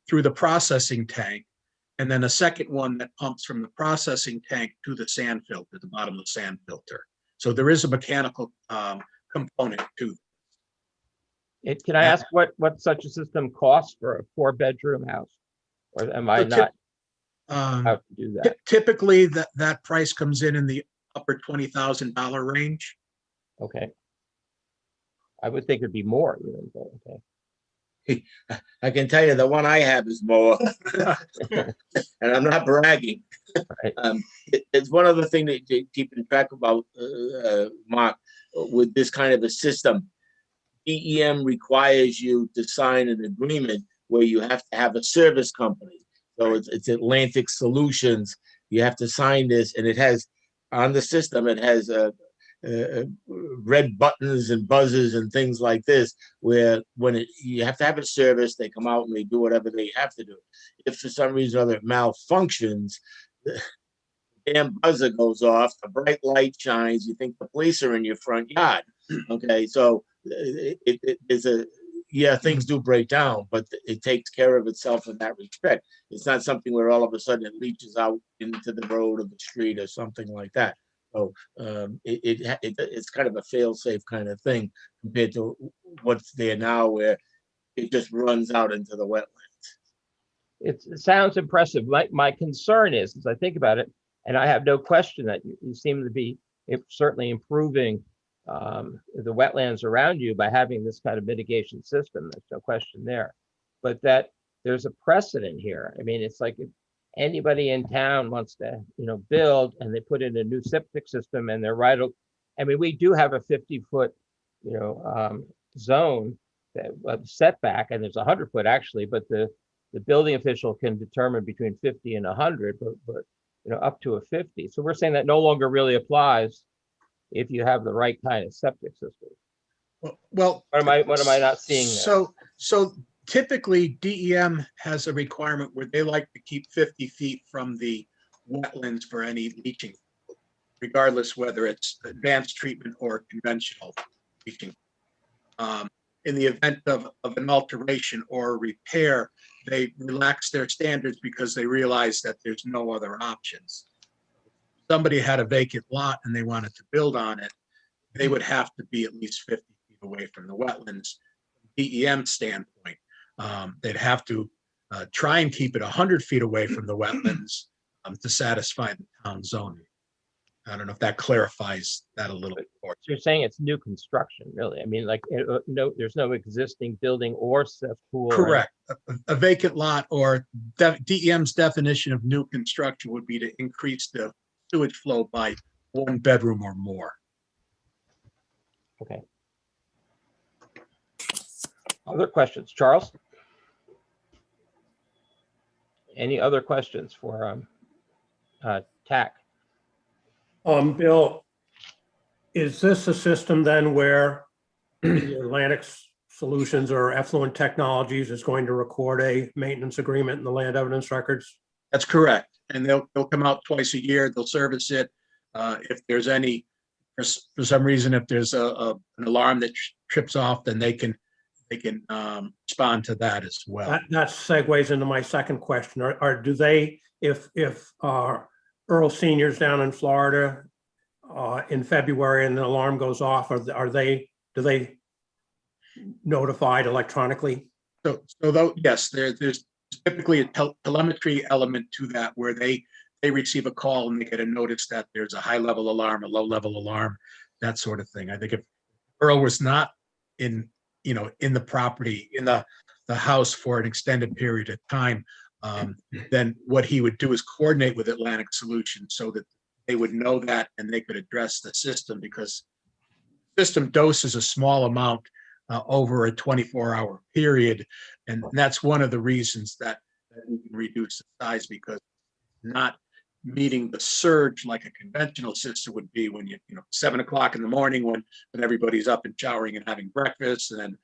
through the processing tank, and then a second one that pumps from the processing tank to the sand filter, the bottomless sand filter. So there is a mechanical component to it. Can I ask what such a system costs for a 4-bedroom house? Or am I not how to do that? Typically, that price comes in the upper $20,000 range. Okay. I would think it'd be more. Okay. I can tell you the one I have is more, and I'm not bragging. Right. It's one other thing that you keep in track about, Mark, with this kind of a system. DEM requires you to sign an agreement where you have to have a service company. So it's Atlantic Solutions, you have to sign this, and it has, on the system, it has red buttons and buzzers and things like this, where when you have to have it serviced, they come out and they do whatever they have to do. If for some reason or other it malfunctions, the damn buzzer goes off, the bright light shines, you think the police are in your front yard. Okay, so it is yeah, things do break down, but it takes care of itself in that respect. It's not something where all of a sudden it leaches out into the road or the street or something like that. So it's kind of a fail-safe kind of thing compared to what's there now, where it just runs out into the wetlands. It sounds impressive. My concern is, as I think about it, and I have no question that you seem to be certainly improving the wetlands around you by having this kind of mitigation system. There's no question there. But that there's a precedent here. I mean, it's like if anybody in town wants to, build, and they put in a new septic system, and they're right. I mean, we do have a 50-foot, zone that setback, and there's 100-foot actually, but the building official can determine between 50 and 100, but up to a 50. So we're saying that no longer really applies if you have the right kind of septic system. Well, What am I not seeing there? So typically DEM has a requirement where they like to keep 50 feet from the wetlands for any leaching, regardless whether it's advanced treatment or conventional leaching. In the event of an alteration or repair, they relax their standards because they realize that there's no other options. Somebody had a vacant lot and they wanted to build on it, they would have to be at least 50 feet away from the wetlands. From DEM standpoint, they'd have to try and keep it 100 feet away from the wetlands to satisfy the town zoning. I don't know if that clarifies that a little bit more. So you're saying it's new construction, really? I mean, like, there's no existing building or cesspool. Correct. A vacant lot, or DEM's definition of new construction would be to increase the sewage flow by 1 bedroom or more. Okay. Other questions, Charles? Any other questions for TAC? Bill, is this a system then where Atlantic Solutions or Effluent Technologies is going to record a maintenance agreement in the land evidence records? That's correct. And they'll come out twice a year. They'll service it. If there's any, for some reason, if there's an alarm that trips off, then they can respond to that as well. That segues into my second question. Or do they, if Earl Senior's down in Florida in February and the alarm goes off, do they notified electronically? So though, yes, there's typically a telemetry element to that, where they receive a call and they get a notice that there's a high level alarm, a low level alarm, that sort of thing. I think if Earl was not in the property, in the house for an extended period of time, then what he would do is coordinate with Atlantic Solutions so that they would know that and they could address the system, because system doses a small amount over a 24-hour period. And that's one of the reasons that we can reduce the size, because not meeting the surge like a conventional system would be when 7 o'clock in the morning when everybody's up and showering and having breakfast, and then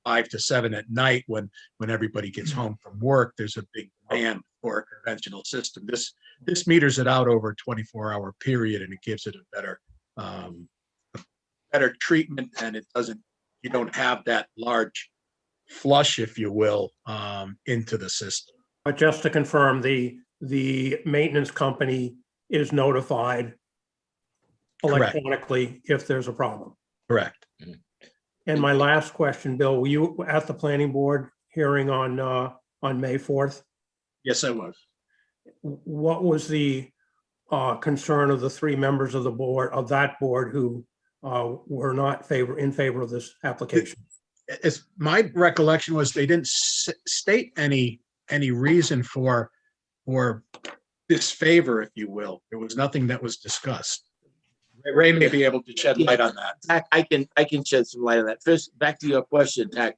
5 to 7 at night when everybody gets home from work. There's a big demand for a conventional system. This meters it out over a 24-hour period, and it gives it a better treatment, and you don't have that large flush, if you will, into the system. But just to confirm, the maintenance company is notified electronically if there's a problem. Correct. And my last question, Bill, were you at the planning board hearing on May 4th? Yes, I was. What was the concern of the 3 members of the board, of that board, who were not in favor of this application? As my recollection was, they didn't state any reason for disfavor, if you will. There was nothing that was discussed. Ray may be able to shed light on that. I can shed some light on that. First, back to your question, Tack.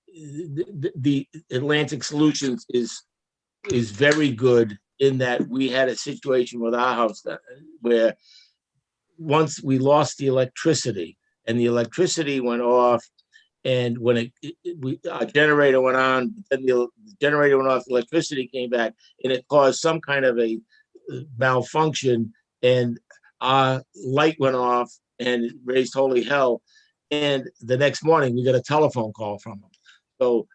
The Atlantic Solutions is very good in that we had a situation with our house where once we lost the electricity and the electricity went off, and when our generator went on, then the generator went off, the electricity came back, and it caused some kind of a malfunction, and our light went off and it raised holy hell. And the next morning we got a telephone call from them. So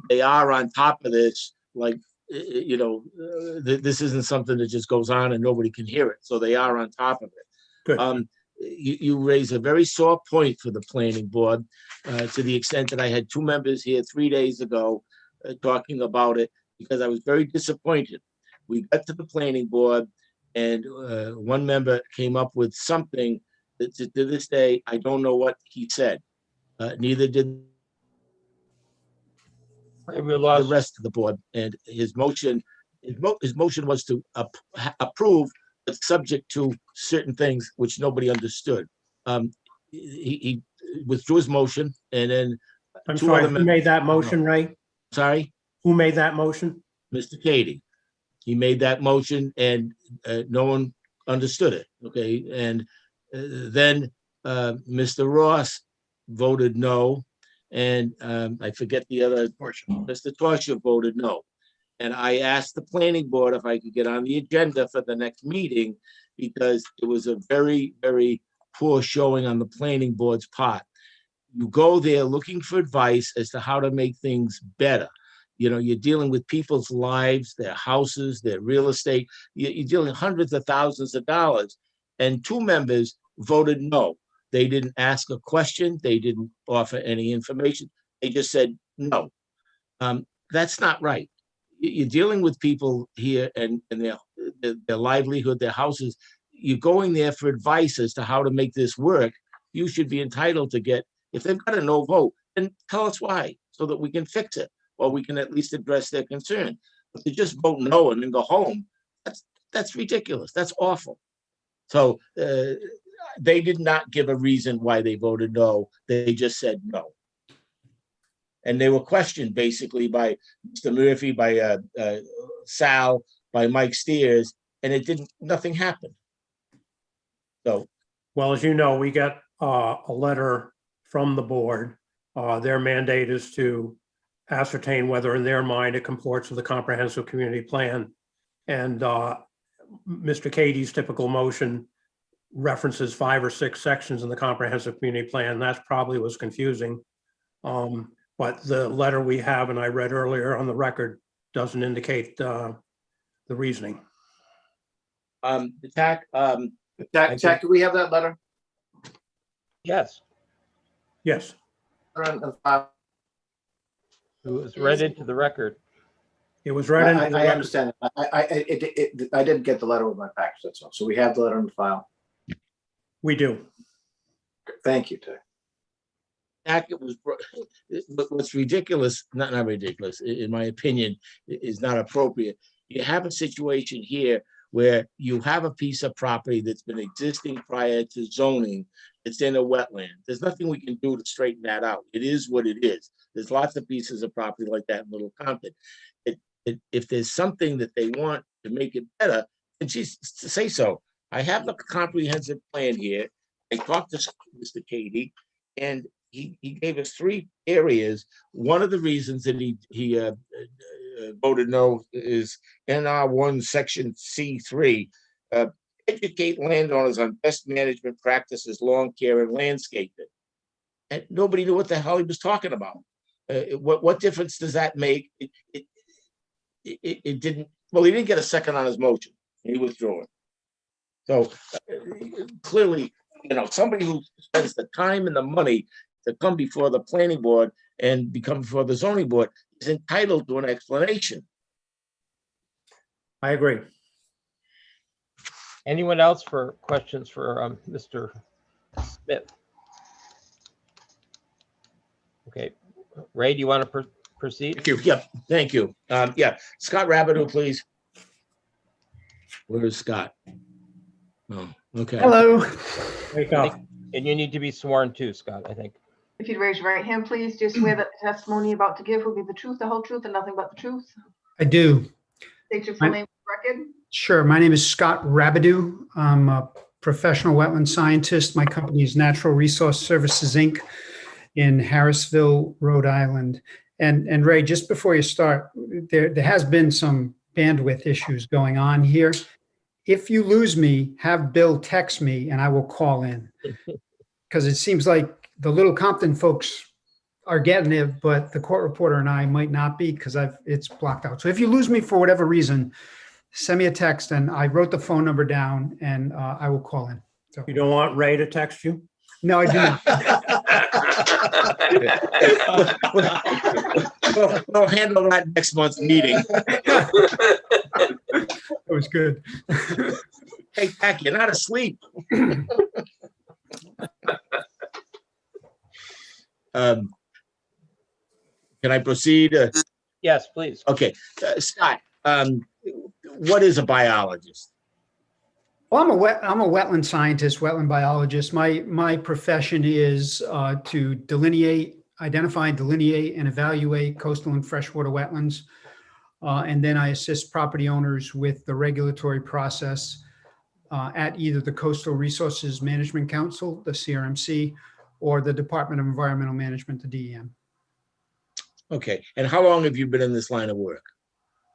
they are on top of this, like, this isn't something that just goes on and nobody can hear it. So they are on top of it. Good. You raise a very sore point for the planning board, to the extent that I had 2 members here 3 days ago talking about it, because I was very disappointed. We got to the planning board and one member came up with something that to this day, I don't know what he said. Neither did the rest of the board. And his motion was to approve, but subject to certain things which nobody understood. He withdrew his motion, and then I'm 2 sorry, other who made that motion, Ray? Sorry, Who made that motion? Mr. Katie. He made that motion, and no one understood it. Okay, and then Mr. Ross voted no, and I forget the other portion. Mr. Torsia voted no. And I asked the planning board if I could get on the agenda for the next meeting, because it was a very, very poor showing on the planning board's part. You go there looking for advice as to how to make things better. You're dealing with people's lives, their houses, their real estate. You're dealing hundreds of thousands of dollars. And 2 members voted no. They didn't ask a question. They didn't offer any information. They just said no. That's not right. You're dealing with people here and their livelihood, their houses. You're going there for advice as to how to make this work. You should be entitled to get, if they've got a no vote, then tell us why, so that we can fix it, or we can at least address their concern. But to just vote no and then go home, that's ridiculous. That's awful. So they did not give a reason why they voted no. They just said no. And they were questioned basically by Mr. Murphy, by Sal, by Mike Steers, and nothing happened. So, Well, as you know, we got a letter from the board. Their mandate is to ascertain whether in their mind it comports with the comprehensive community plan. And Mr. Katie's typical motion references 5 or 6 sections in the comprehensive community plan. That probably was confusing. But the letter we have, and I read earlier on the record, doesn't indicate the reasoning. Tack, do we have that letter? Yes, Yes. it was read into the record. It was read into the I record. understand. I didn't get the letter with my package, that's all. So we have the letter in the file. We do. Thank you, Tack. It was, what's ridiculous, not ridiculous, in my opinion, is not appropriate. You have a situation here where you have a piece of property that's been existing prior to zoning. It's in a wetland. There's nothing we can do to straighten that out. It is what it is. There's lots of pieces of property like that in Little Compton. If there's something that they want to make it better, then geez, say so. I have the comprehensive plan here. I talked to Mr. Katie, and he gave us 3 areas. One of the reasons that he voted no is NR1 section C3, educate landowners on best management practices, lawn care and landscaping. And nobody knew what the hell he was talking about. What difference does that make? It didn't, well, he didn't get a second on his motion. He withdrew it. So clearly, somebody who spends the time and the money to come before the planning board and become before the zoning board is entitled to an explanation. I agree. Anyone else for questions for Mr. Smith? Okay, Ray, do you want to proceed? Thank you. Yeah, thank you. Yeah, Scott Rabideau, please. Where is Scott? Oh, okay. Hello. Wake up. And you need to be sworn too, Scott, I think. If you'd raise your right hand, please, do you swear that the testimony you're about to give will be the truth, the whole truth, and nothing but the truth? I do. State your full Right. name for the record. Sure. My name is Scott Rabideau. I'm a professional wetland scientist. My company is Natural Resource Services, Inc. in Harrisville, Rhode Island. And Ray, just before you start, there has been some bandwidth issues going on here. If you lose me, have Bill text me and I will call in. Because it seems like the Little Compton folks are getting it, but the court reporter and I might not be because it's blocked out. So if you lose me for whatever reason, send me a text and I wrote the phone number down and I will call in. So, You don't want Ray to text you? no, I do not. We'll handle that next month's meeting. That was good. Hey, Pack, you're not asleep. Can I proceed? Yes, please. Okay, Scott, what is a biologist? Well, I'm a wetland scientist, wetland biologist. My profession is to identify, delineate, and evaluate coastal and freshwater wetlands. And then I assist property owners with the regulatory process at either the Coastal Resources Management Council, the CRMC, or the Department of Environmental Management, the DEM. Okay, and how long have you been in this line of work?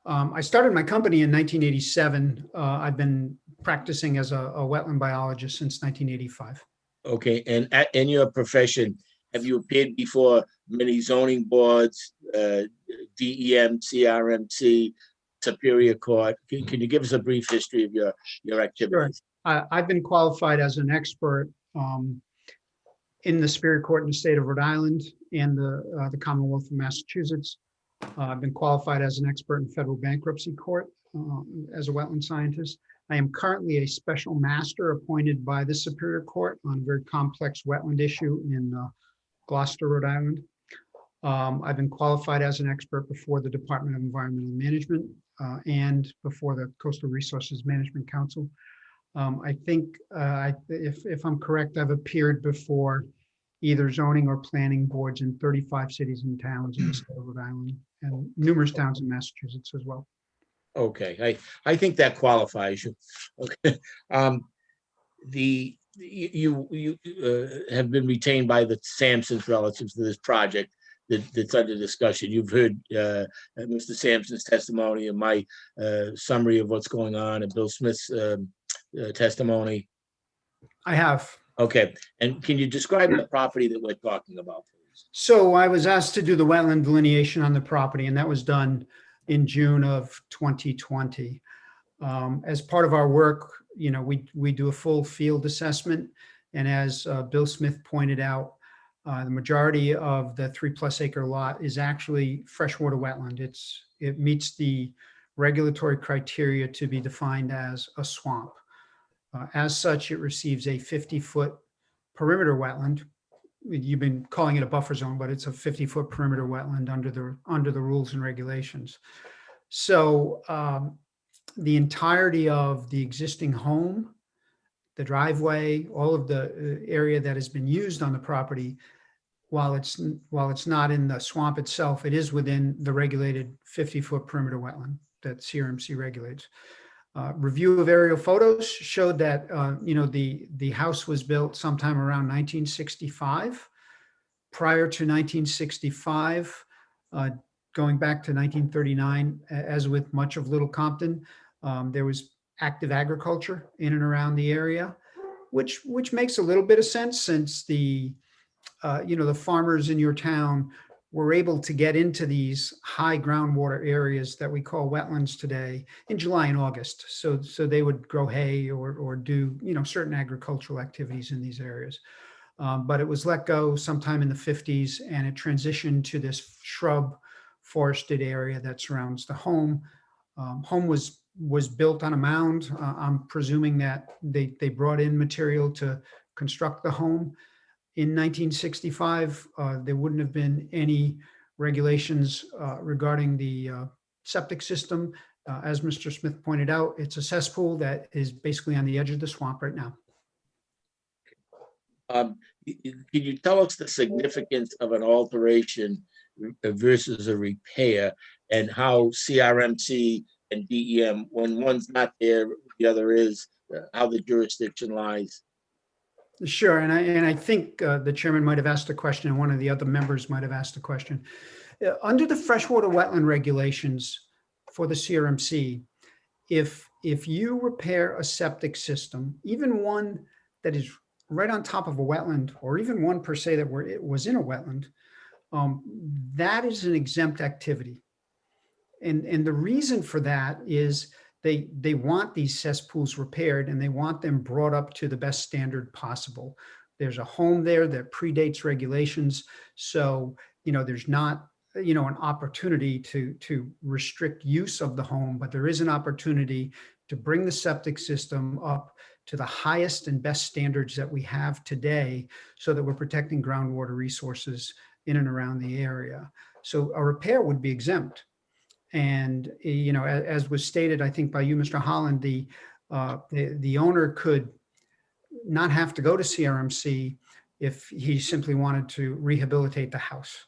I started my company in 1987. I've been practicing as a wetland biologist since 1985. Okay, and in your profession, have you appeared before many zoning boards, DEM, CRMC, Superior Court? Can you give us a brief history of your activities? Sure. I've been qualified as an expert in the Superior Court in the state of Rhode Island and the Commonwealth of Massachusetts. I've been qualified as an expert in federal bankruptcy court as a wetland scientist. I am currently a special master appointed by the Superior Court on a very complex wetland issue in Gloucester, Rhode Island. I've been qualified as an expert before the Department of Environmental Management and before the Coastal Resources Management Council. I think if I'm correct, I've appeared before either zoning or planning boards in 35 cities and towns in the state of Rhode Island and numerous towns in Massachusetts as well. Okay, I think that qualifies you. Okay, you have been retained by the Sampsons relative to this project that's under discussion. You've heard Mr. Sampson's testimony and my summary of what's going on and Bill Smith's testimony. I have. Okay, and can you describe the property that we're talking about, please? So I was asked to do the wetland delineation on the property, and that was done in June of 2020. As part of our work, we do a full field assessment, and as Bill Smith pointed out, the majority of the 3+ acre lot is actually freshwater wetland. It meets the regulatory criteria to be defined as a swamp. As such, it receives a 50-foot perimeter wetland. You've been calling it a buffer zone, but it's a 50-foot perimeter wetland under the rules and regulations. So the entirety of the existing home, the driveway, all of the area that has been used on the property, while it's not in the swamp itself, it is within the regulated 50-foot perimeter wetland that CRMC regulates. Review of aerial photos showed that the house was built sometime around 1965. Prior to 1965, going back to 1939, as with much of Little Compton, there was active agriculture in and around the area, which makes a little bit of sense since the farmers in your town were able to get into these high groundwater areas that we call wetlands today in July and August. So they would grow hay or do certain agricultural activities in these areas. But it was let go sometime in the 50s, and it transitioned to this shrub forested area that surrounds the home. Home was built on a mound. I'm presuming that they brought in material to construct the home. In 1965, there wouldn't have been any regulations regarding the septic system. As Mr. Smith pointed out, it's a cesspool that is basically on the edge of the swamp right now. Can you tell us the significance of an alteration versus a repair and how CRMC and DEM, when one's not there, the other is, how the jurisdiction lies. Sure, and I think the chairman might have asked a question, and one of the other members might have asked a question. Under the freshwater wetland regulations for the CRMC, if you repair a septic system, even one that is right on top of a wetland, or even one per se that was in a wetland, that is an exempt activity. And the reason for that is they want these cesspools repaired, and they want them brought up to the best standard possible. There's a home there that predates regulations. So, there's not, an opportunity to restrict use of the home, but there is an opportunity to bring the septic system up to the highest and best standards that we have today, so that we're protecting groundwater resources in and around the area. So a repair would be exempt. And, as was stated, I think by you, Mr. Holland, the owner could not have to go to CRMC if he simply wanted to rehabilitate the house,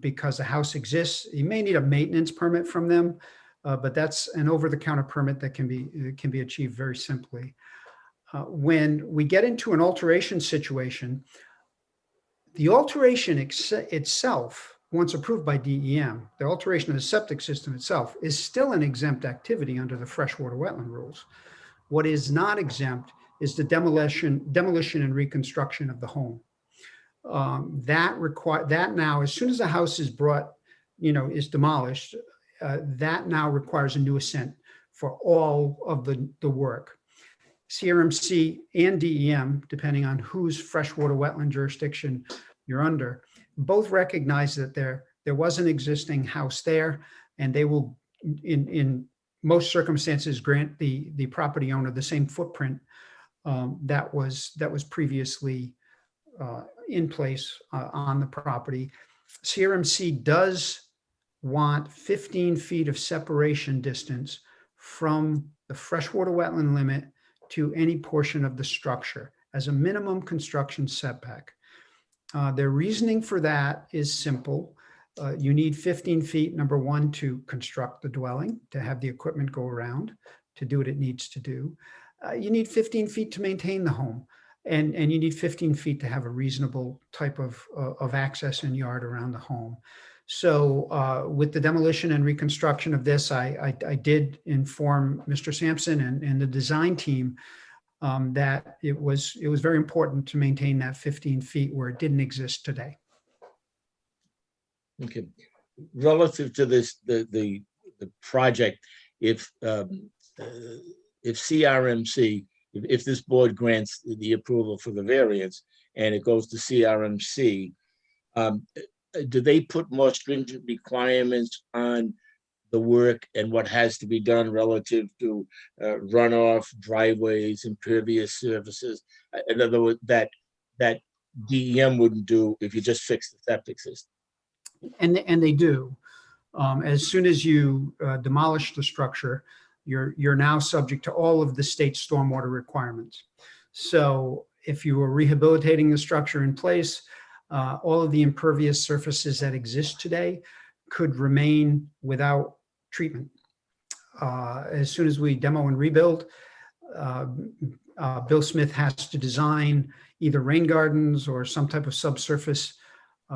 because the house exists. He may need a maintenance permit from them, but that's an over-the-counter permit that can be achieved very simply. When we get into an alteration situation, the alteration itself, once approved by DEM, the alteration of the septic system itself is still an exempt activity under the freshwater wetland rules. What is not exempt is the demolition and reconstruction of the home. That now, as soon as the house is brought, is demolished, that now requires a new assent for all of the work. CRMC and DEM, depending on whose freshwater wetland jurisdiction you're under, both recognize that there was an existing house there, and they will, in most circumstances, grant the property owner the same footprint that was previously in place on the property. CRMC does want 15 feet of separation distance from the freshwater wetland limit to any portion of the structure as a minimum construction setback. Their reasoning for that is simple. You need 15 feet, number one, to construct the dwelling, to have the equipment go around, to do what it needs to do. You need 15 feet to maintain the home, and you need 15 feet to have a reasonable type of access and yard around the home. So with the demolition and reconstruction of this, I did inform Mr. Sampson and the design team that it was very important to maintain that 15 feet where it didn't exist today. Okay. Relative to this, the project, if CRMC, if this board grants the approval for the variance and it goes to CRMC, do they put more stringent requirements on the work and what has to be done relative to runoff, driveways, impervious surfaces? In other words, that DEM wouldn't do if you just fix the septic system. And they do. As soon as you demolish the structure, you're now subject to all of the state stormwater requirements. So if you were rehabilitating the structure in place, all of the impervious surfaces that exist today could remain without treatment. As soon as we demo and rebuild, Bill Smith has to design either rain gardens or some type of subsurface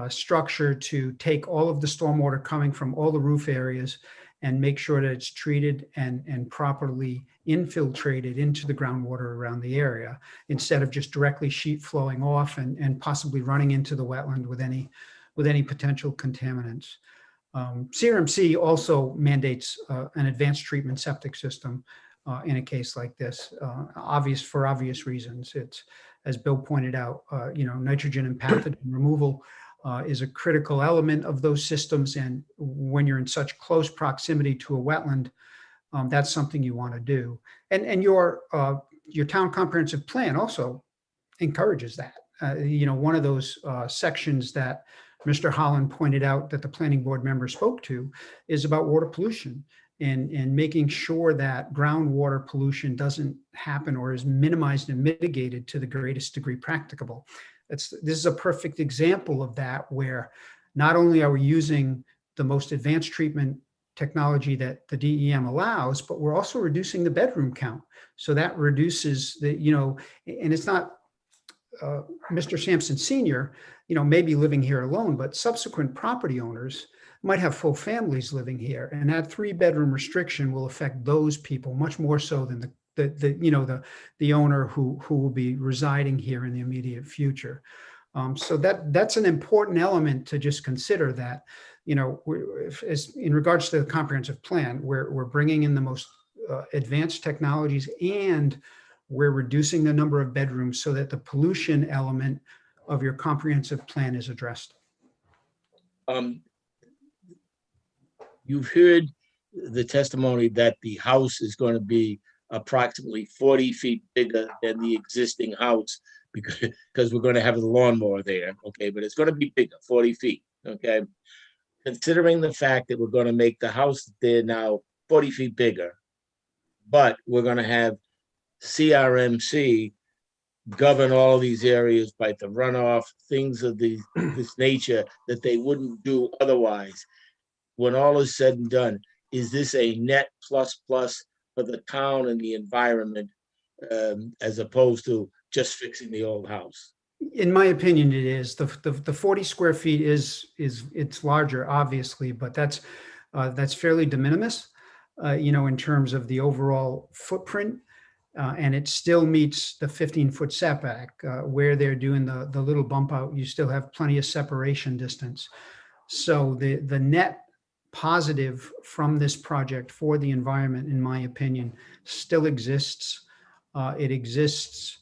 structure to take all of the stormwater coming from all the roof areas and make sure that it's treated and properly infiltrated into the groundwater around the area, instead of just directly sheet flowing off and possibly running into the wetland with any potential contaminants. CRMC also mandates an advanced treatment septic system in a case like this, for obvious reasons. It's, as Bill pointed out, nitrogen and pathogen removal is a critical element of those systems. And when you're in such close proximity to a wetland, that's something you want to do. And your town comprehensive plan also encourages that. One of those sections that Mr. Holland pointed out that the planning board member spoke to is about water pollution and making sure that groundwater pollution doesn't happen or is minimized and mitigated to the greatest degree practicable. This is a perfect example of that, where not only are we using the most advanced treatment technology that the DEM allows, but we're also reducing the bedroom count. So that reduces the, and it's not Mr. Sampson Senior, maybe living here alone, but subsequent property owners might have full families living here. And that 3-bedroom restriction will affect those people much more so than the owner who will be residing here in the immediate future. So that's an important element to just consider, that, in regards to the comprehensive plan, we're bringing in the most advanced technologies, and we're reducing the number of bedrooms so that the pollution element of your comprehensive plan is addressed. You've heard the testimony that the house is going to be approximately 40 feet bigger than the existing house because we're going to have the lawnmower there, okay? But it's going to be bigger, 40 feet, okay? Considering the fact that we're going to make the house there now 40 feet bigger, but we're going to have CRMC govern all these areas by the runoff, things of this nature that they wouldn't do otherwise. When all is said and done, is this a net plus for the town and the environment, as opposed to just fixing the old house? In my opinion, it is. The 40 square feet it's larger, obviously, but that's fairly de minimis, in terms of the overall footprint. And it still meets the 15-foot setback. Where they're doing the little bump out, you still have plenty of separation distance. So the net positive from this project for the environment, in my opinion, still exists. It exists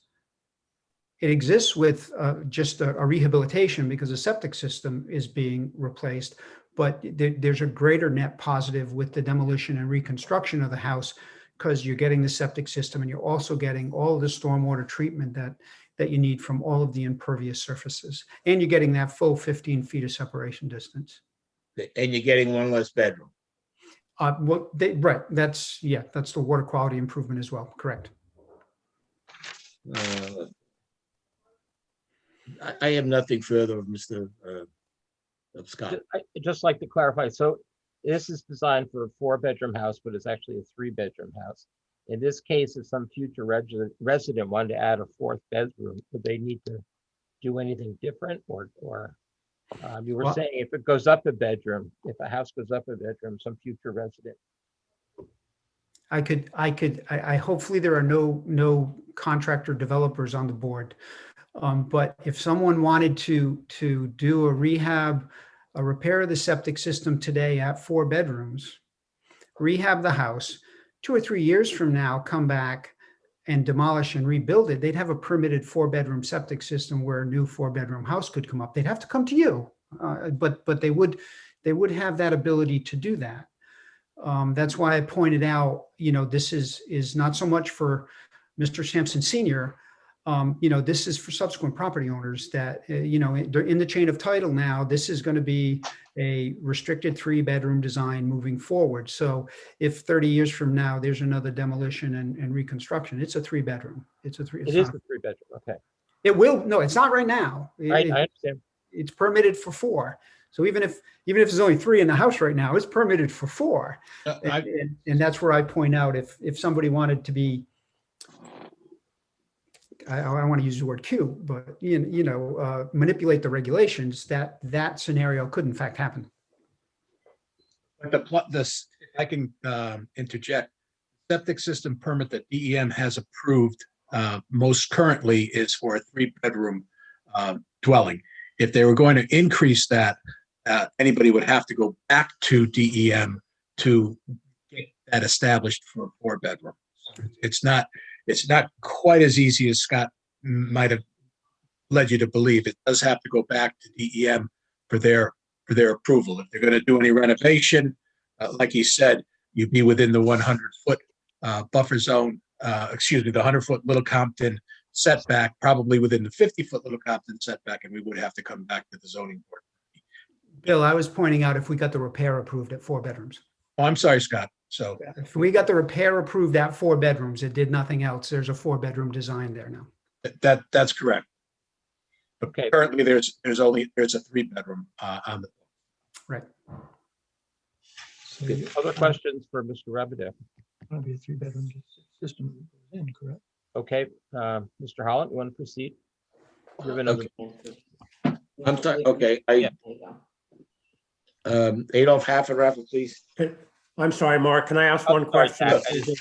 with just a rehabilitation because the septic system is being replaced, but there's a greater net positive with the demolition and reconstruction of the house, because you're getting the septic system and you're also getting all of the stormwater treatment that you need from all of the impervious surfaces. And you're getting that full 15 feet of separation distance. And you're getting one less bedroom. Right, that's the water quality improvement as well, correct. I have nothing further of Mr. Scott. I'd just like to clarify. So this is designed for a 4-bedroom house, but it's actually a 3-bedroom house. In this case, if some future resident wanted to add a 4th bedroom, would they need to do anything different, or you were saying if it goes up a bedroom, if a house goes up a bedroom, some future resident? I hopefully there are no contractor developers on the board. But if someone wanted to do a repair of the septic system today at 4 bedrooms, rehab the house, 2 or 3 years from now, come back and demolish and rebuild it, they'd have a permitted 4-bedroom septic system where a new 4-bedroom house could come up. They'd have to come to you, but they would have that ability to do that. That's why I pointed out, this is not so much for Mr. Sampson Senior. This is for subsequent property owners that, in the chain of title now, this is going to be a restricted 3-bedroom design moving forward. So if 30 years from now, there's another demolition and reconstruction, it's a 3-bedroom. It is a 3-bedroom, okay. It will, no, it's not right now. I understand. It's permitted for 4. So even if there's only 3 in the house right now, it's permitted for 4. And that's where I point out, if somebody wanted to be, I don't want to use the word cute, but manipulate the regulations, that scenario could in fact happen. But if I can interject, septic system permit that DEM has approved most currently is for a 3-bedroom dwelling. If they were going to increase that, anybody would have to go back to DEM to get that established for a 4-bedroom. It's not quite as easy as Scott might have led you to believe. It does have to go back to DEM for their approval. If they're going to do any renovation, like he said, you'd be within the 100-foot buffer zone, the 100-foot Little Compton setback, probably within the 50-foot Little Compton setback, and we would have to come back to the zoning board. Bill, I was pointing out if we got the repair approved at 4 bedrooms. Oh, I'm sorry, Scott. So if we got the repair approved at 4 bedrooms, it did nothing else. There's a 4-bedroom design there now. that's correct. But Okay. currently there's a 3-bedroom on the. Right. Other questions for Mr. Rabideau? Gonna be a three-bedroom system in, correct? Okay, Mr. Holland, you want to proceed? You have another- I'm sorry, okay, Yeah. There you go. Adolf Haffenraffer, please. I'm sorry, Mark, can I ask Oh, one sorry, question? Jack.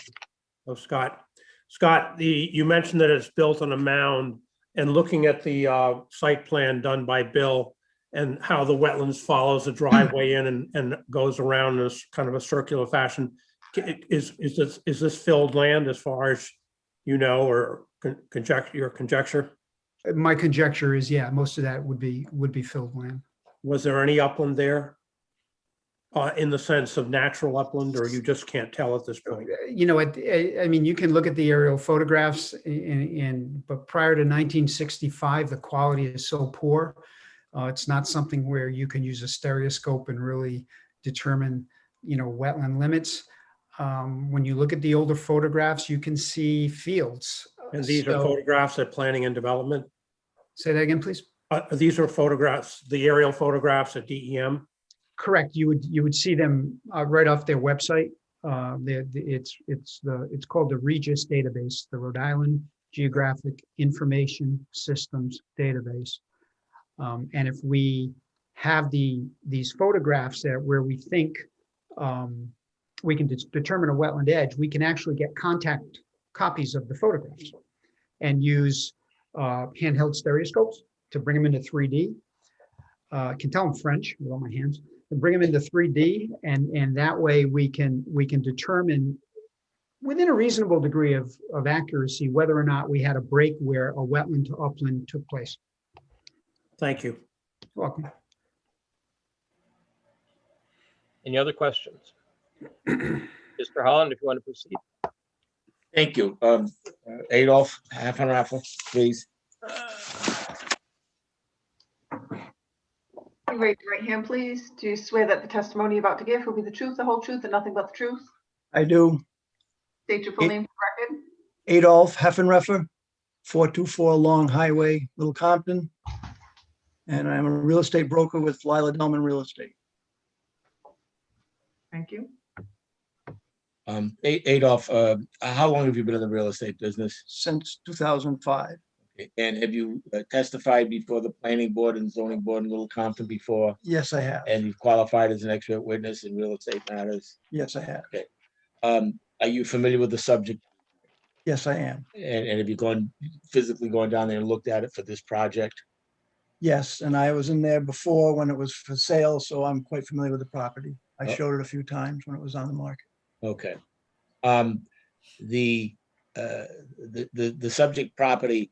Oh, Scott. Scott, you mentioned that it's built on a mound, and looking at the site plan done by Bill and how the wetlands follows the driveway in and goes around in this kind of a circular fashion. Is this filled land as far as you know, or your conjecture? My conjecture is, yeah, most of that would be filled land. Was there any upland there? In the sense of natural upland, or you just can't tell at this point? You know, I mean, you can look at the aerial photographs but prior to 1965, the quality is so poor. It's not something where you can use a stereoscope and really determine, you know, wetland limits. When you look at the older photographs, you can see fields. And these are So- photographs at planning and development? Say that again, please. These are photographs, the aerial photographs at DEM? Correct. You would see them right off their website. It's called the Regis database, the Rhode Island Geographic Information Systems database. And if we have these photographs where we think we can determine a wetland edge, we can actually get contact copies of the photographs and use handheld stereoscopes to bring them into 3D. I can tell them French with all my hands. And bring them into 3D, and that way we can determine within a reasonable degree of accuracy whether or not we had a break where a wetland to upland took place. Thank you. You're welcome. Any other questions? Mr. Holland, if you want to proceed. Thank you. Adolf Haffenraffer, please. Raise your right hand, please. Do you swear that the testimony you're about to give will be the truth, the whole truth, and nothing but the truth? I do. State your full name for the record. Adolf Heffenreffer, 424 Long Highway, Little Compton. And I'm a real estate broker with Lila Delman Real Estate. Thank you. Adolf, how long have you been in the real estate business? Since 2005. And have you testified before the planning board and zoning board in Little Compton before? Yes, I have. And you've qualified as an expert witness in real estate matters? Yes, I have. Okay. Are you familiar with the subject? Yes, I am. And have you physically gone down there and looked at it for this project? Yes, and I was in there before when it was for sale, so I'm quite familiar with the property. I showed it a few times when it was on the market. Okay. The subject property,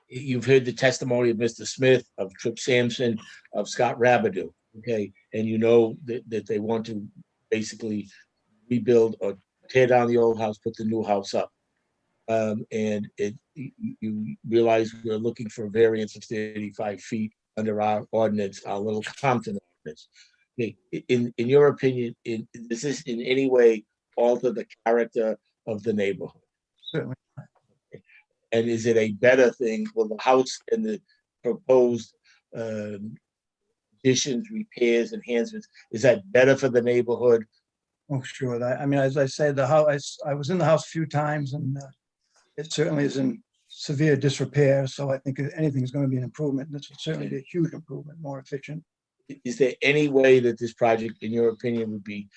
you've heard the testimony of Mr. Smith, of Trip Sampson, of Scott Rabideau, okay? And you know that they want to basically rebuild or tear down the old house, put the new house up. And you realize we're looking for a variance of 35 feet under our ordinance, our Little Compton ordinance. Okay. In your opinion, does this in any way alter the character of the neighborhood? Certainly. And is it a better thing? Will the house and the proposed additions, repairs, enhancements, is that better for the neighborhood? Oh, sure. I mean, as I said, the house, I was in the house a few times, and it certainly is in severe disrepair. So I think if anything's going to be an improvement, this will certainly be a huge improvement, more efficient. Is there any way that this project, in your opinion, would be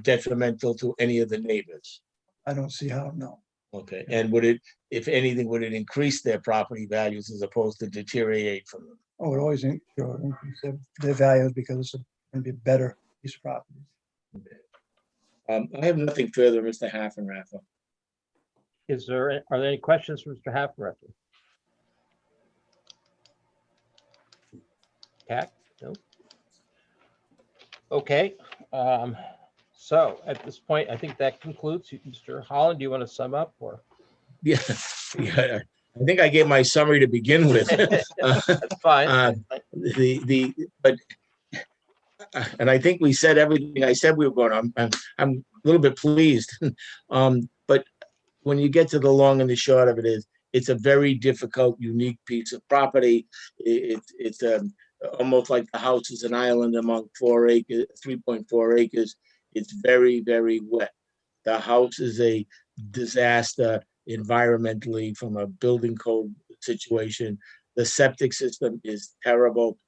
detrimental to any of the neighbors? I don't see how, no. Okay, and would it, if anything, would it increase their property values as opposed to deteriorate from them? Oh, it always increase their values because it's going to be a better piece of property. Okay. I have nothing further, Mr. Haffenraffer. Are there any questions for Mr. Haffenraffer? Cat? No. Okay. So at this point, I think that concludes. Mr. Holland, do you want to sum up or? Yeah, I think I gave my summary to begin with. That's fine. But and I think we said everything I said we were going to. I'm a little bit pleased. But when you get to the long and the short of it is, it's a very difficult, unique piece of property. It's almost like the house is an island among 4 acres, 3.4 acres. It's very, very wet. The house is a disaster environmentally from a building code situation. The septic system is terrible.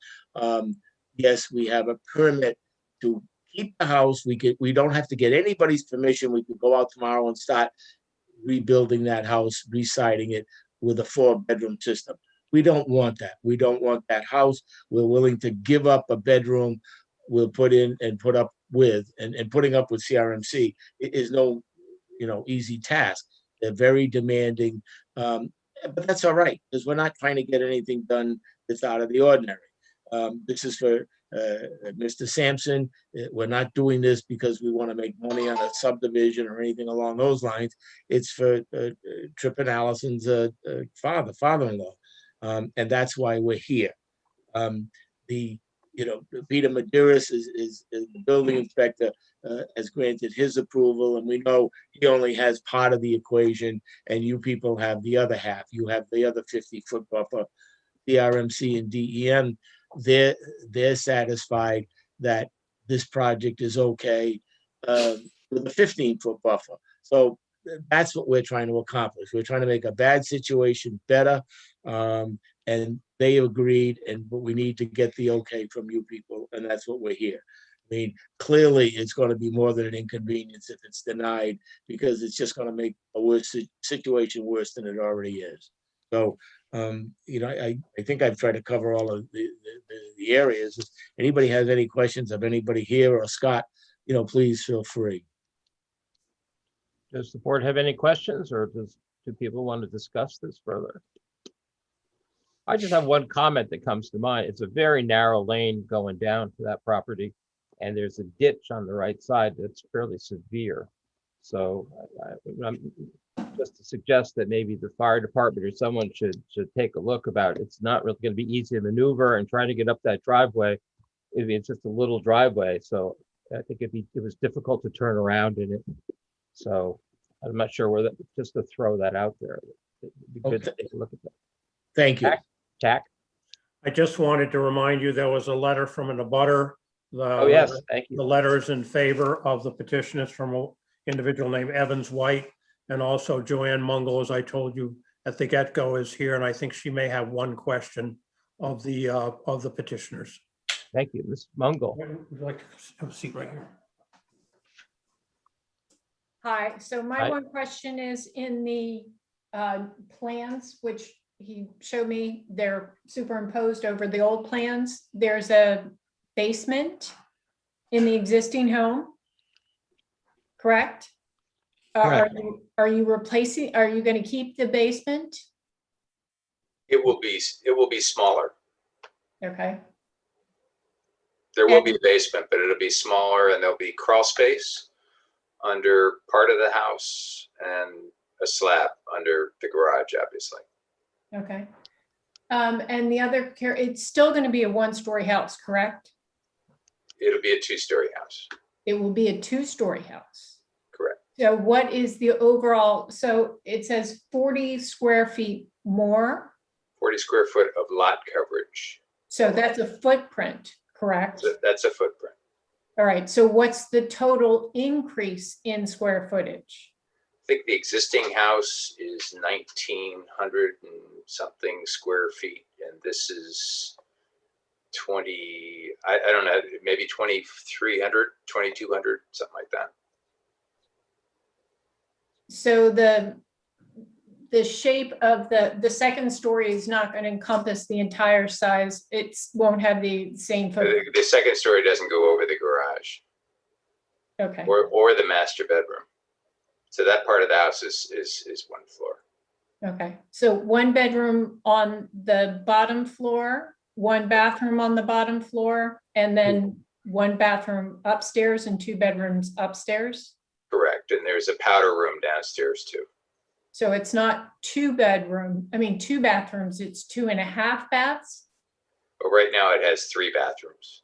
Yes, we have a permit to keep the house. We don't have to get anybody's permission. We could go out tomorrow and start rebuilding that house, re-siding it with a 4-bedroom system. We don't want that. We don't want that house. We're willing to give up a bedroom. We'll put in and put up with, and putting up with CRMC is no, easy task. They're very demanding, but that's all right, because we're not trying to get anything done that's out of the ordinary. This is for Mr. Sampson. We're not doing this because we want to make money on a subdivision or anything along those lines. It's for Tripp and Allison's father-in-law. And that's why we're here. Peter Maderas is the building inspector, has granted his approval, and we know he only has part of the equation, and you people have the other half. You have the other 50-foot buffer. The RMC and DEM, they're satisfied that this project is okay with a 15-foot buffer. So that's what we're trying to accomplish. We're trying to make a bad situation better, and they agreed, but we need to get the okay from you people, and that's what we're here. I mean, clearly it's going to be more than an inconvenience if it's denied, because it's just going to make a worse situation worse than it already is. So, I think I've tried to cover all of the areas. If anybody has any questions of anybody here or Scott, please feel free. Does the board have any questions, or do people want to discuss this further? I just have one comment that comes to mind. It's a very narrow lane going down to that property, and there's a ditch on the right side that's fairly severe. So just to suggest that maybe the fire department or someone should take a look about it. It's not really going to be easy to maneuver and trying to get up that driveway. It's just a little driveway, so I think it was difficult to turn around in it. So I'm not sure whether, just to throw that out there. It'd be good to take a look at that. Thank you. Jack? I just wanted to remind you, there was a letter from an abutter. Oh, yes, thank you. The letter is in favor of the petition. It's from an individual named Evans White, and also Joanne Mungle, as I told you at the get-go, is here, and I think she may have one question of the petitioners. Thank you, Ms. Mungle. Would you like to have a seat right here? Hi, so my Hi. one question is in the plans, which he showed me, they're superimposed over the old plans. There's a basement in the existing home, correct? Correct. Are you replacing, are you going to keep the basement? It will be smaller. Okay, There will be a basement, but it'll be smaller, and there'll be crawl space under part of the house and a slab under the garage, obviously. okay. And the other, it's still going to be a one-story house, correct? It'll be a 2-story house. It will be a 2-story house. Correct. So what is the overall, so it says 40 square feet more. 40 square foot of lot coverage. So that's a footprint, correct? That's a footprint. All right, so what's the total increase in square footage? I think the existing house is 1,900 and something square feet, and this is 20, I don't know, maybe 2,300, 2,200, something like that. So the shape of the second story is not going to encompass the entire size. It won't have the same footprint. The second story doesn't go over the garage Okay, or the master bedroom. So that part of the house is one floor. okay. So one bedroom on the bottom floor, one bathroom on the bottom floor, and then one bathroom upstairs and 2 bedrooms upstairs? Correct. And there's a powder room downstairs too. So it's not 2 bathrooms, it's 2.5 baths? But right now it has 3 bathrooms.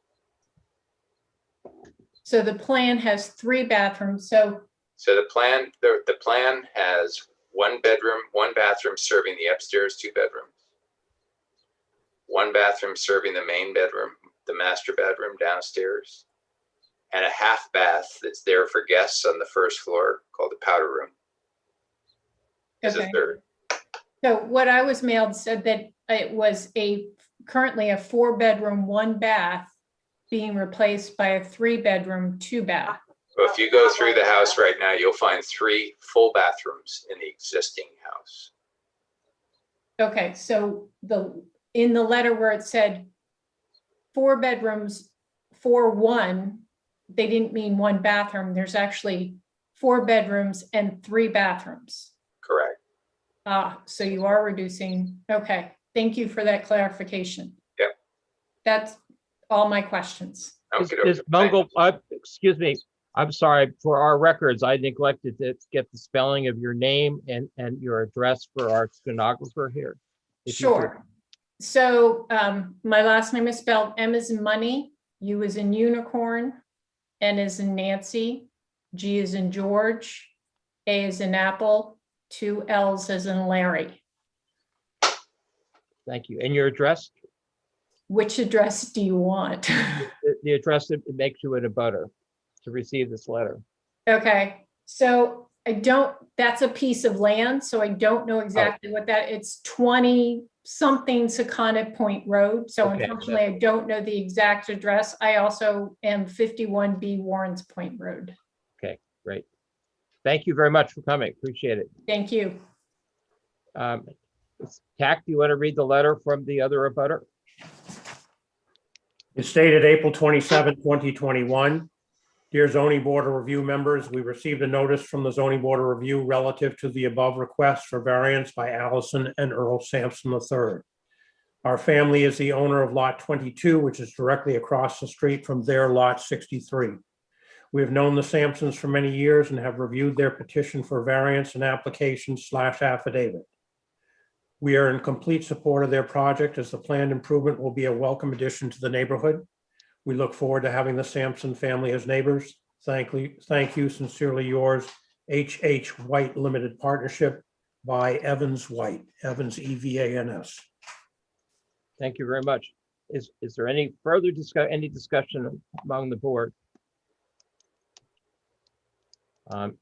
So the plan has 3 bathrooms, so, So the plan has 1 bedroom, 1 bathroom serving the upstairs 2 bedrooms. 1 bathroom serving the main bedroom, the master bedroom downstairs. and a half bath that's there for guests on the first floor called the powder room. Is a Okay. third. So what I was mailed said that it was currently a 4-bedroom, 1 bath being replaced by a 3-bedroom, 2 bath. So if you go through the house right now, you'll find 3 full bathrooms in the existing house. Okay, so in the letter where it said 4 bedrooms, 4-1, they didn't mean 1 bathroom. There's actually 4 bedrooms and 3 bathrooms. Correct. So you are reducing. Okay, thank you for that clarification. Yep. That's all my questions. Is Mungo, excuse me, I'm sorry, for our records, I neglected to get the spelling of your name and your address for our stenographer here. If you could. Sure. So my last name is spelled M as in money, U as in unicorn, N as in Nancy, G as in George, A as in apple, 2 L's as in Larry. Thank you. And your address? Which address do you want? The address that makes you in a butter to receive this letter. Okay, so that's a piece of land, so I don't know exactly what it's 20 something Secana Point Road. So Okay. unfortunately, I don't know the exact address. I also am 51B Warrens Point Road. Okay, great. Thank you very much for coming. Appreciate it. Thank you. Tack, do you want to read the letter from the other abutter? It's dated April 27, 2021. Dear Zoning Board of Review members, we received a notice from the Zoning Board of Review relative to the above request for variance by Allison and Earl Sampson III. Our family is the owner of Lot 22, which is directly across the street from their Lot 63. We have known the Sampsons for many years and have reviewed their petition for variance and application / affidavit. We are in complete support of their project as the planned improvement will be a welcome addition to the neighborhood. We look forward to having the Sampson family as neighbors. Thank you, sincerely yours, H.H. White Limited Partnership by Evans White, Evans, EVANS. Thank you very much. Is there any further discussion among the board?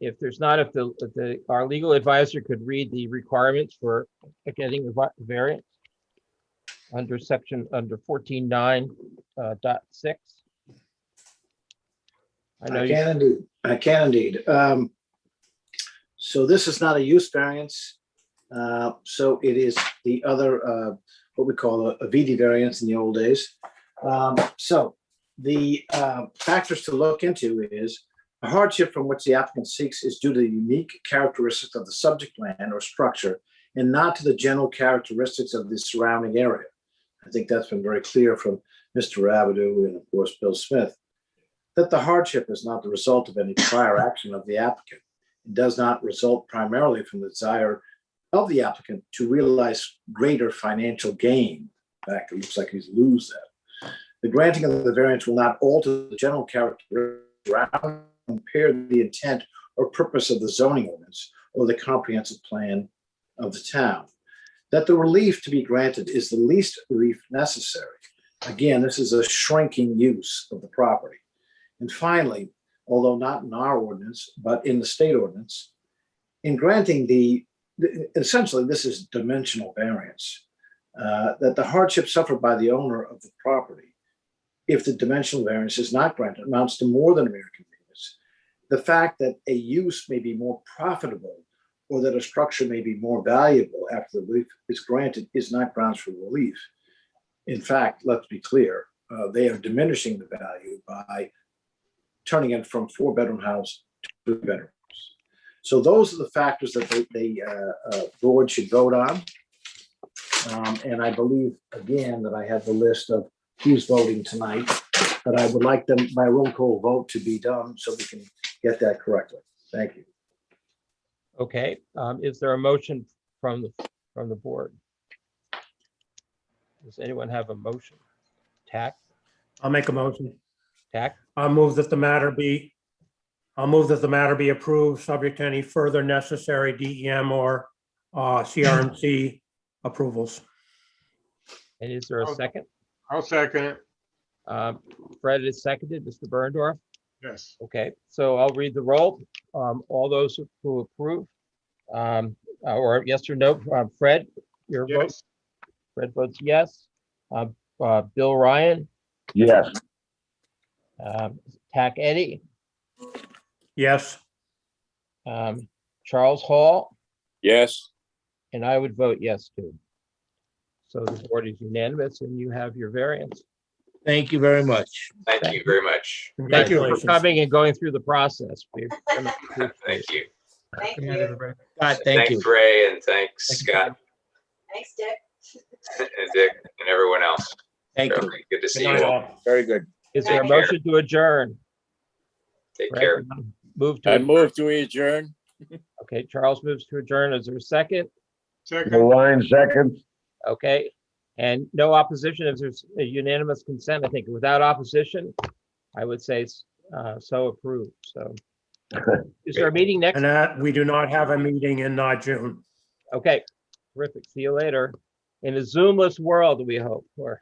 If there's not, if our legal advisor could read the requirements for getting a variance under 14.9.6. I can indeed. So this is not a use variance. So it is the other, what we call a VD variance in the old days. So the factors to look into is a hardship from which the applicant seeks is due to the unique characteristics of the subject land or structure and not to the general characteristics of the surrounding area. I think that's been very clear from Mr. Rabideau and of course Bill Smith, that the hardship is not the result of any prior action of the applicant. It does not result primarily from the desire of the applicant to realize greater financial gain. In fact, it looks like he's lose that. The granting of the variance will not alter the general characteristics or impair the intent or purpose of the zoning ordinance or the comprehensive plan of the town. That the relief to be granted is the least relief necessary. Again, this is a shrinking use of the property. And finally, although not in our ordinance, but in the state ordinance, in granting essentially this is dimensional variance, that the hardship suffered by the owner of the property, if the dimensional variance is not granted, amounts to more than a mere convenience. The fact that a use may be more profitable or that a structure may be more valuable after the relief is granted is not grounds for relief. In fact, let's be clear, they are diminishing the value by turning it from 4-bedroom house to 2 bedrooms. So those are the factors that the board should vote on. And I believe, again, that I have the list of who's voting tonight, but I would like them by roll call vote to be done so we can get that correctly. Thank you. Okay, is there a motion from the board? Does anyone have a motion? Tack? I'll make a motion. Tack? I'll move that the matter be approved, subject to any further necessary DEM or CRMC approvals. And is there a second? I'll second it. Fred is seconded. Mr. Berndorf? Yes. Okay, so I'll read the roll. All those who approve, or yes or no, Fred, your vote? Yes. Fred votes yes. Bill Ryan, Yes. Tack Eddie, Yes, Charles Hall, Yes. and I would vote yes too. So the board is unanimous and you have your variance. Thank you very much. Thank you very much. Thank you for congratulations. coming and going through the process. We very much appreciate Thank it. you. Thank Good night, you. everybody. God, thank you. Thanks, Ray, and thanks, Scott, Thanks, Dick. and Dick, and everyone else. Thank you. Very good to see Good you night, all. all. Very good. Is there a Take care. motion to adjourn? Take Fred, care. Move I to, move to adjourn. okay, Charles moves to adjourn. Is there a second? Second. Line second. Okay, and no opposition, if there's a unanimous consent, I think without opposition, I would say so approved, so. Is there a meeting next? And that, we do not have a meeting in June. Okay, terrific, see you later. In a Zoomless world, we hope, or.